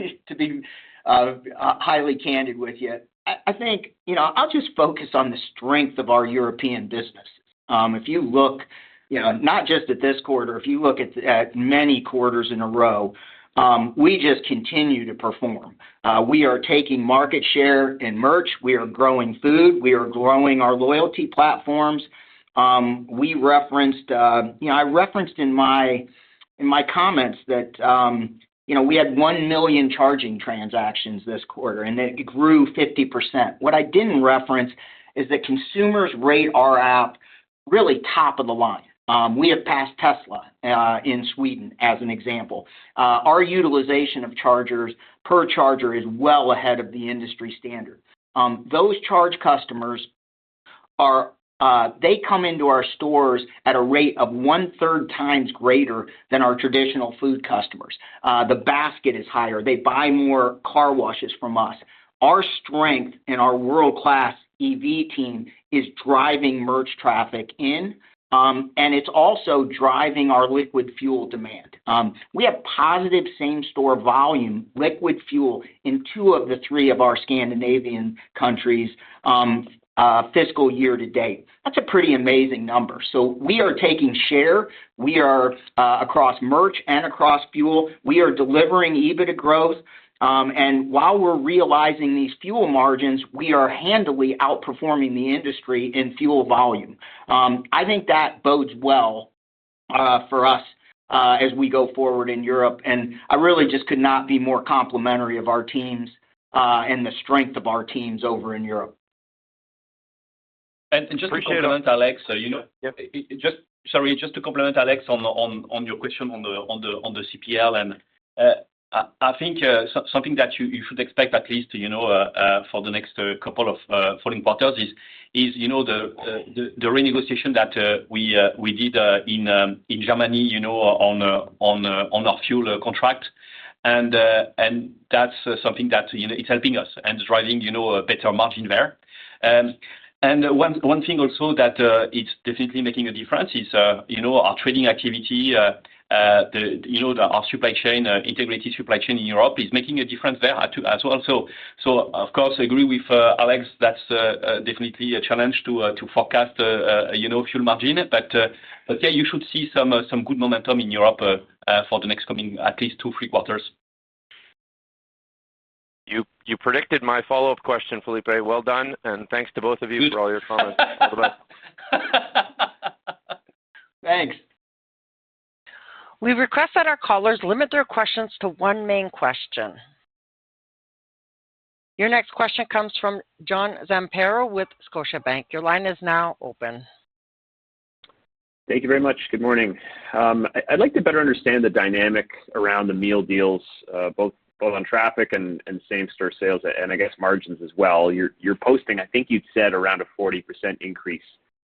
highly candid with you, I think I'll just focus on the strength of our European business. If you look, not just at this quarter, if you look at many quarters in a row, we just continue to perform. We are taking market share in merch. We are growing food. We are growing our loyalty platforms. We referenced, I referenced in my comments that, we had 1 million charging transactions this quarter, and it grew 50%. What I didn't reference is that consumers rate our app really top of the line. We have passed Tesla in Sweden as an example. Our utilization of chargers per charger is well ahead of the industry standard. Those charge customers they come into our stores at a rate of 1/3 times greater than our traditional food customers. The basket is higher. They buy more car washes from us. Our strength in our world-class EV team is driving merch traffic in, and it's also driving our liquid fuel demand. We have positive same-store volume liquid fuel in 2 of the 3 of our Scandinavian countries fiscal year to date. That's a pretty amazing number. So we are taking share. We are across merch and across fuel. We are delivering EBITDA growth. And while we're realizing these fuel margins, we are handily outperforming the industry in fuel volume. I think that bodes well for us as we go forward in Europe. And I really just could not be more complimentary of our teams and the strength of our teams over in Europe. And just to complement Alex, just to complement Alex on your question on the CPL, and I think something that you should expect at least for the next couple of following quarters is the renegotiation that we did in Germany on our fuel contract, and that's something that it's helping us and driving a better margin there. And one thing also that it's definitely making a difference is our trading activity. Our supply chain, integrated supply chain in Europe is making a difference there as well. So of course, I agree with Alex. That's definitely a challenge to forecast, fuel margin. But yeah, you should see some good momentum in Europe for the next coming at least 2-3 quarters. You predicted my follow-up question, Felipe. Well done, and thanks to both of you for all your comments. All the best. Thanks. We request that our callers limit their questions to one main question. Your next question comes from John Zamparo with Scotiabank. Your line is now open. Thank you very much. Good morning. I'd like to better understand the dynamic around the meal deals, both on traffic and same-store sales, and I guess margins as well. You're posting, I think you'd said, around a 40% increase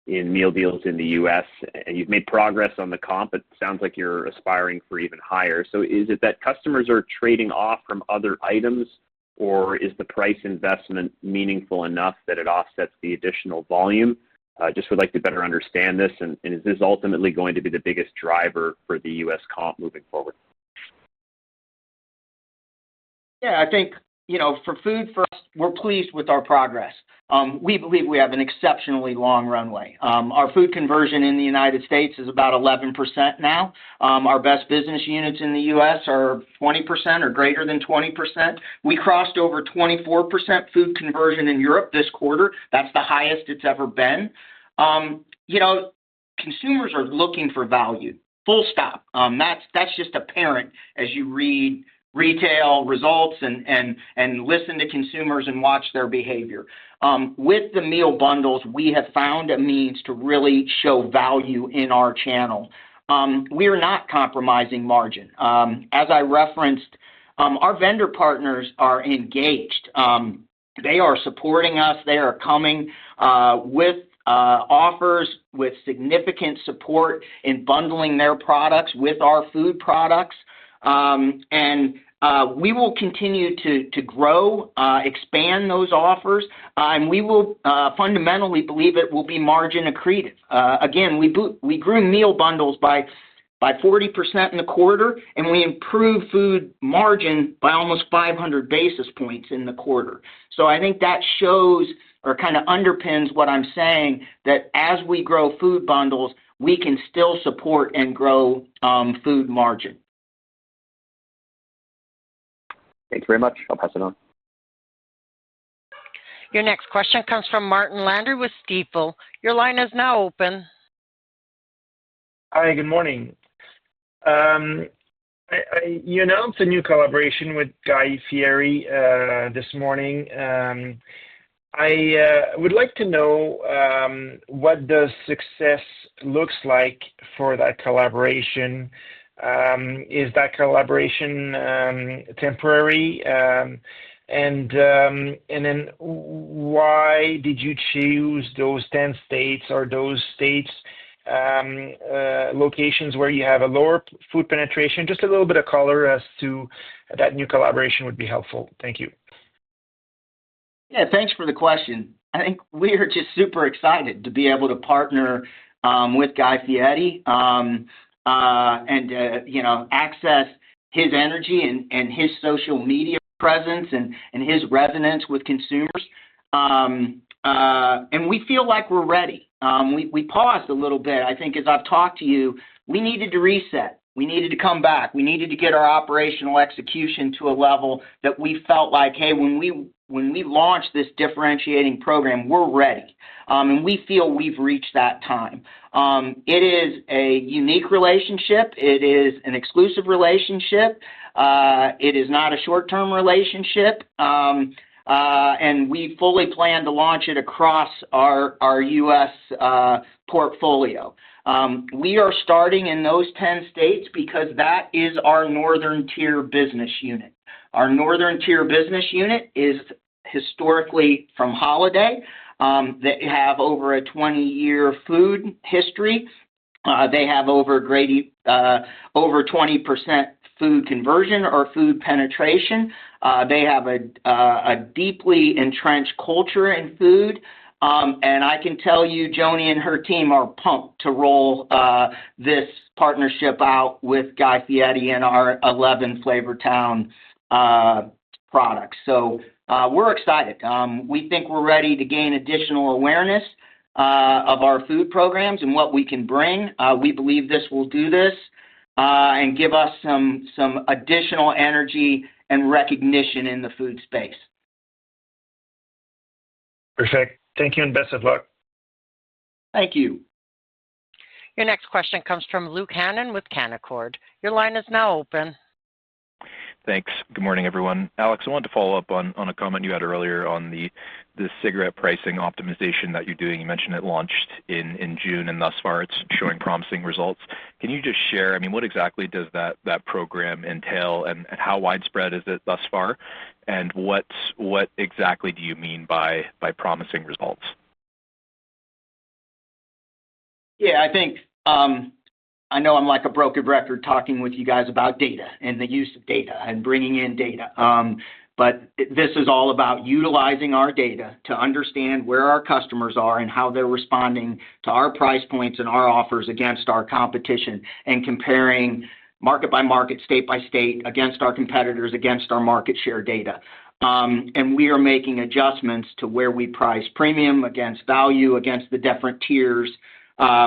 in meal deals in the U.S., and you've made progress on the comp. It sounds like you're aspiring for even higher. So is it that customers are trading off from other items, or is the price investment meaningful enough that it offsets the additional volume? Just would like to better understand this, and is this ultimately going to be the biggest driver for the U.S. comp moving forward? Yeah, I think, for food first, we're pleased with our progress. We believe we have an exceptionally long runway. Our food conversion in the United States is about 11% now. Our best business units in the U.S. are 20% or greater than 20%. We crossed over 24% food conversion in Europe this quarter. That's the highest it's ever been. Consumers are looking for value, full stop. That's just apparent as you read retail results and listen to consumers and watch their behavior. With the meal bundles, we have found a means to really show value in our channel. We are not compromising margin. As I referenced, our vendor partners are engaged. They are supporting us. They are coming with offers, with significant support in bundling their products with our food products. And we will continue to grow, expand those offers, and we will fundamentally believe it will be margin accretive. Again, we grew meal bundles by 40% in the quarter, and we improved food margin by almost 500 basis points in the quarter. So I think that shows or kind of underpins what I'm saying, that as we grow food bundles, we can still support and grow food margin. Thanks very much. I'll pass it on. Your next question comes from Martin Landry with Stifel. Your line is now open. Hi, good morning. You announced a new collaboration with Guy Fieri this morning. I would like to know what the success looks like for that collaboration. Is that collaboration temporary? And then why did you choose those 10 states or those states locations where you have a lower food penetration? Just a little bit of color as to that new collaboration would be helpful. Thank you. Yeah, thanks for the question. I think we are just super excited to be able to partner with Guy Fieri and access his energy and his social media presence and his resonance with consumers. And we feel like we're ready. We paused a little bit. I think as I've talked to you, we needed to reset. We needed to come back. We needed to get our operational execution to a level that we felt like, hey, when we launch this differentiating program, we're ready. And we feel we've reached that time. It is a unique relationship. It is an exclusive relationship. It is not a short-term relationship. And we fully plan to launch it across our U.S. portfolio. We are starting in those 10 states because that is our Northern Tier business unit. Our Northern Tier business unit is historically from Holiday. They have over a 20-year food history. They have over 20% food conversion or food penetration. They have a deeply entrenched culture in food. And I can tell you, Joni and her team are pumped to roll this partnership out with Guy Fieri and our 11 Flavortown products. So we're excited. We think we're ready to gain additional awareness of our food programs and what we can bring. We believe this will do this and give us some additional energy and recognition in the food space. Perfect. Thank you and best of luck. Thank you. Your next question comes from Luke Hannan with Canaccord. Your line is now open. Thanks. Good morning, everyone. Alex, I wanted to follow up on a comment you had earlier on the cigarette pricing optimization that you're doing. You mentioned it launched in June, and thus far it's showing promising results. Can you just share, what exactly does that program entail, and how widespread is it thus far? And what exactly do you mean by promising results? Yeah, I think I know I'm like a broken record talking with you guys about data and the use of data and bringing in data. But this is all about utilizing our data to understand where our customers are and how they're responding to our price points and our offers against our competition, and comparing market by market, state by state, against our competitors, against our market share data. And we are making adjustments to where we price premium against value, against the different tiers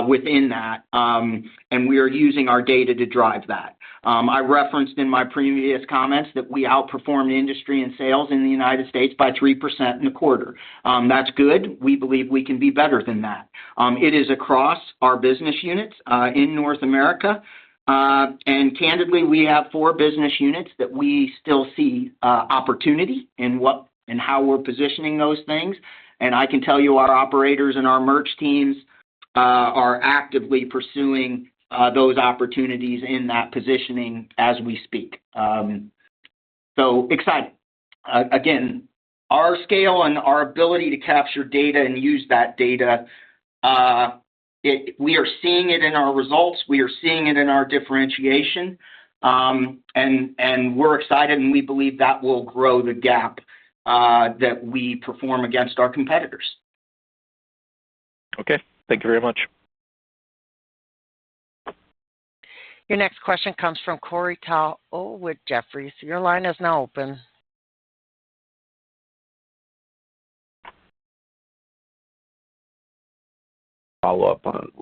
within that, and we are using our data to drive that. I referenced in my previous comments that we outperformed industry in sales in the United States by 3% in the quarter. That's good. We believe we can be better than that. It is across our business units in North America, and candidly, we have 4 business units that we still see opportunity in what and how we're positioning those things. And I can tell you our operators and our merch teams are actively pursuing those opportunities in that positioning as we speak. So excited. Again, our scale and our ability to capture data and use that data, we are seeing it in our results. We are seeing it in our differentiation. And we're excited, and we believe that will grow the gap that we perform against our competitors. Okay. Thank you very much. Your next question comes from Corey Tao with Jefferies. Your line is now open. Follow up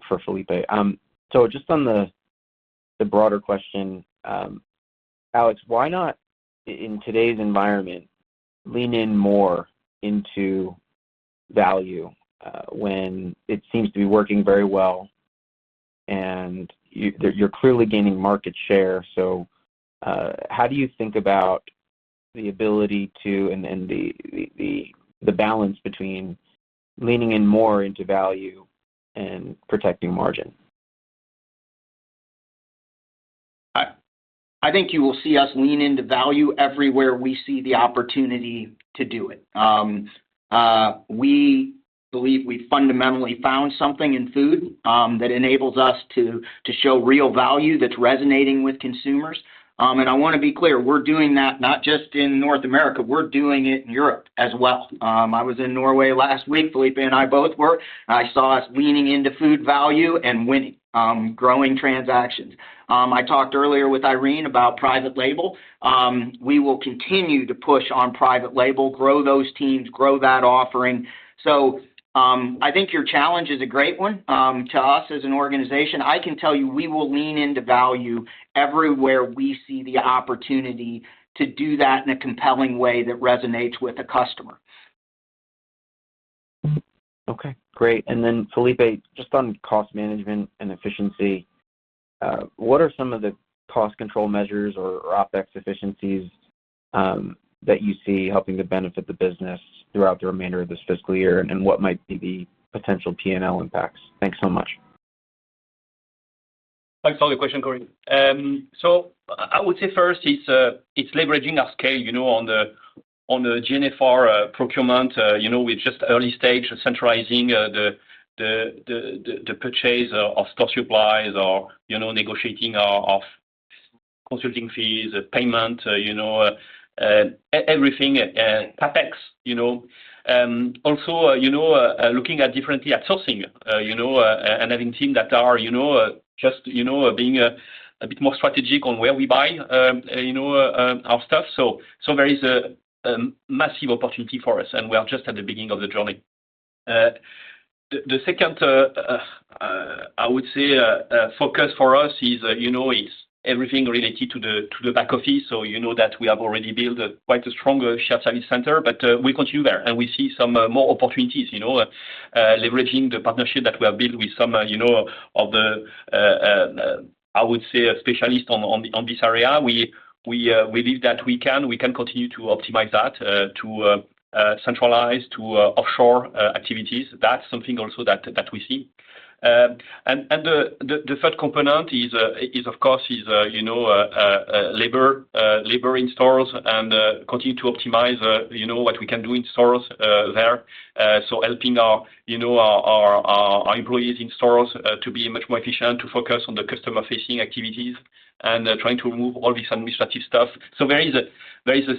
for Felipe. So just on the broader question, Alex, why not in today's environment lean in more into value when it seems to be working very well, and you're clearly gaining market share? So how do you think about the ability to and the the balance between leaning in more into value and protecting margin? I think you will see us lean into value everywhere we see the opportunity to do it. We believe we fundamentally found something in food that enables us to show real value that's resonating with consumers. And I want to be clear, we're doing that not just in North America, we're doing it in Europe as well. I was in Norway last week, Felipe and I both were. I saw us leaning into food value and winning, growing transactions. I talked earlier with Irene about private label. We will continue to push on private label, grow those teams, grow that offering. So I think your challenge is a great one to us as an organization. I can tell you we will lean into value everywhere we see the opportunity to do that in a compelling way that resonates with a customer. Okay, great. And then, Felipe, just on cost management and efficiency, what are some of the cost control measures or OpEx efficiencies that you see helping to benefit the business throughout the remainder of this fiscal year, and what might be the potential P&L impacts? Thanks so much. Thanks for the question, Corey. So I would say first it's leveraging our scale, on the GNFR procurement. We're just early stage centralizing the purchase of store supplies, or negotiating our consulting fees, payment, everything, capex. Also, looking at differently at sourcing, and having teams that are, just being a bit more strategic on where we buy, our stuff. So there is a massive opportunity for us, and we are just at the beginning of the journey. The second, I would say, focus for us is, is everything related to the back office. So that we have already built quite a strong shared service center, but we continue there, and we see some more opportunities. Leveraging the partnership that we have built with some, of the, I would say, specialists on this area. We believe that we can continue to optimize that, to centralize, to offshore activities. That's something also that we see. And the third component is of course labor in stores, and continue to optimize what we can do in stores there. So helping our employees in stores to be much more efficient, to focus on the customer facing activities, and trying to remove all this administrative stuff. So there is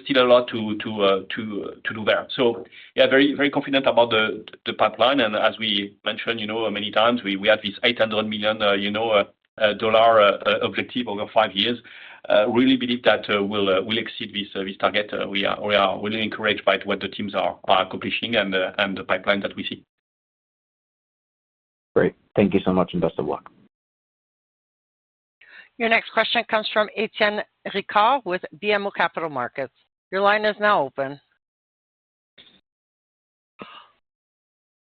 still a lot to do there. So yeah, very very confident about the pipeline, and as we mentioned, many times, we have this $800 million dollar objective over 5 years. Really believe that we'll exceed this target. We are really encouraged by what the teams are accomplishing, and the pipeline that we see. Great, thank you so much, and best of luck. Your next question comes from Etienne Ricard with BMO Capital Markets. Your line is now open.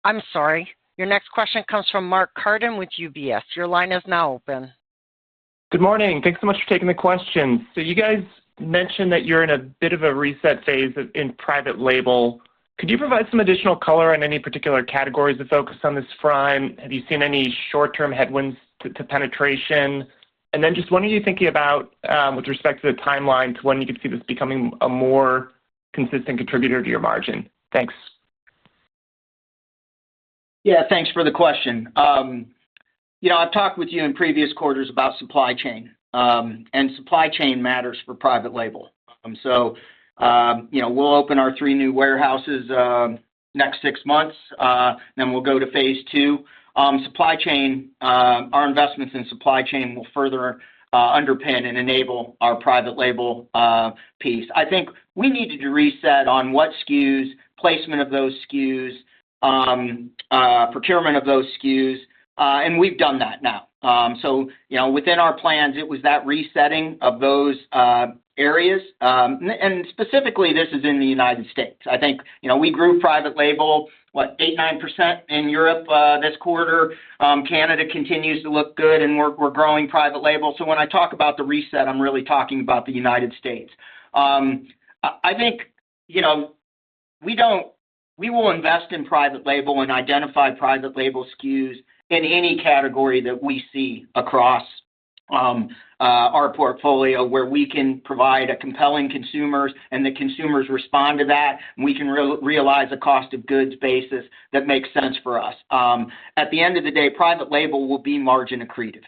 I'm sorry. Your next question comes from Mark Carden with UBS. Your line is now open. Good morning. Thanks so much for taking the question. So you guys mentioned that you're in a bit of a reset phase in private label. Could you provide some additional color on any particular categories of focus on this front? Have you seen any short-term headwinds to penetration? And then just what are you thinking about with respect to the timeline to when you could see this becoming a more consistent contributor to your margin? Thanks. Yeah, thanks for the question. I've talked with you in previous quarters about supply chain, and supply chain matters for private label. So we'll open our 3 new warehouses next 6 months, then we'll go to phase 2. Supply chain, our investments in supply chain will further underpin and enable our private label piece. I think we needed to reset on what SKUs, placement of those SKUs, procurement of those SKUs, and we've done that now. So within our plans, it was that resetting of those areas, and specifically this is in the United States. I think we grew private label 8-9% in Europe this quarter. Canada continues to look good, and we're growing private label. So when I talk about the reset, I'm really talking about the United States. I think we we will invest in private label and identify private label SKUs in any category that we see across our portfolio where we can provide a compelling consumers and the consumers respond to that. And we can realize a cost of goods basis that makes sense for us. At the end of the day, private label will be margin accretive.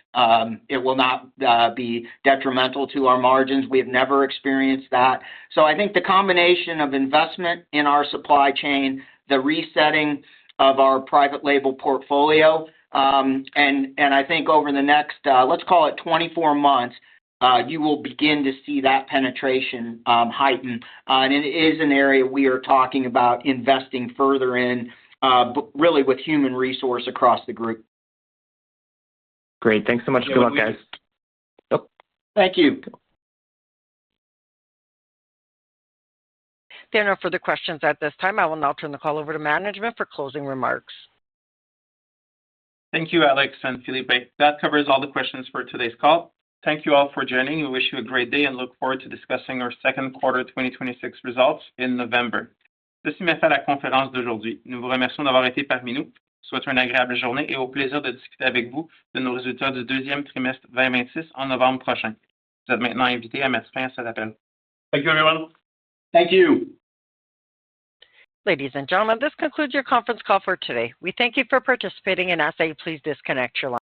It will not be detrimental to our margins. We have never experienced that. So I think the combination of investment in our supply chain, the resetting of our private label portfolio, and I think over the next, let's call it 24 months, you will begin to see that penetration heighten. And it is an area we are talking about investing further in, really with human resource across the group. Great. Thanks so much. Good luck, guys. Oh, thank you. There are no further questions at this time. I will now turn the call over to management for closing remarks. Thank you, Alex and Felipe. That covers all the questions for today's call. Thank you all for joining. We wish you a great day and look forward to discussing our second quarter 2026 results in November. Ceci met fin à la conférence d'aujourd'hui. Nous vous remercions d'avoir été parmi nous. Souhaitons une agréable journée et au plaisir de discuter avec vous de nos résultats du deuxième trimestre 2026 en novembre prochain. Vous êtes maintenant invité à mettre fin à cet appel. Thank you, everyone. Thank you. Ladies and gentlemen, this concludes your conference call for today. We thank you for participating and ask that you please disconnect your line.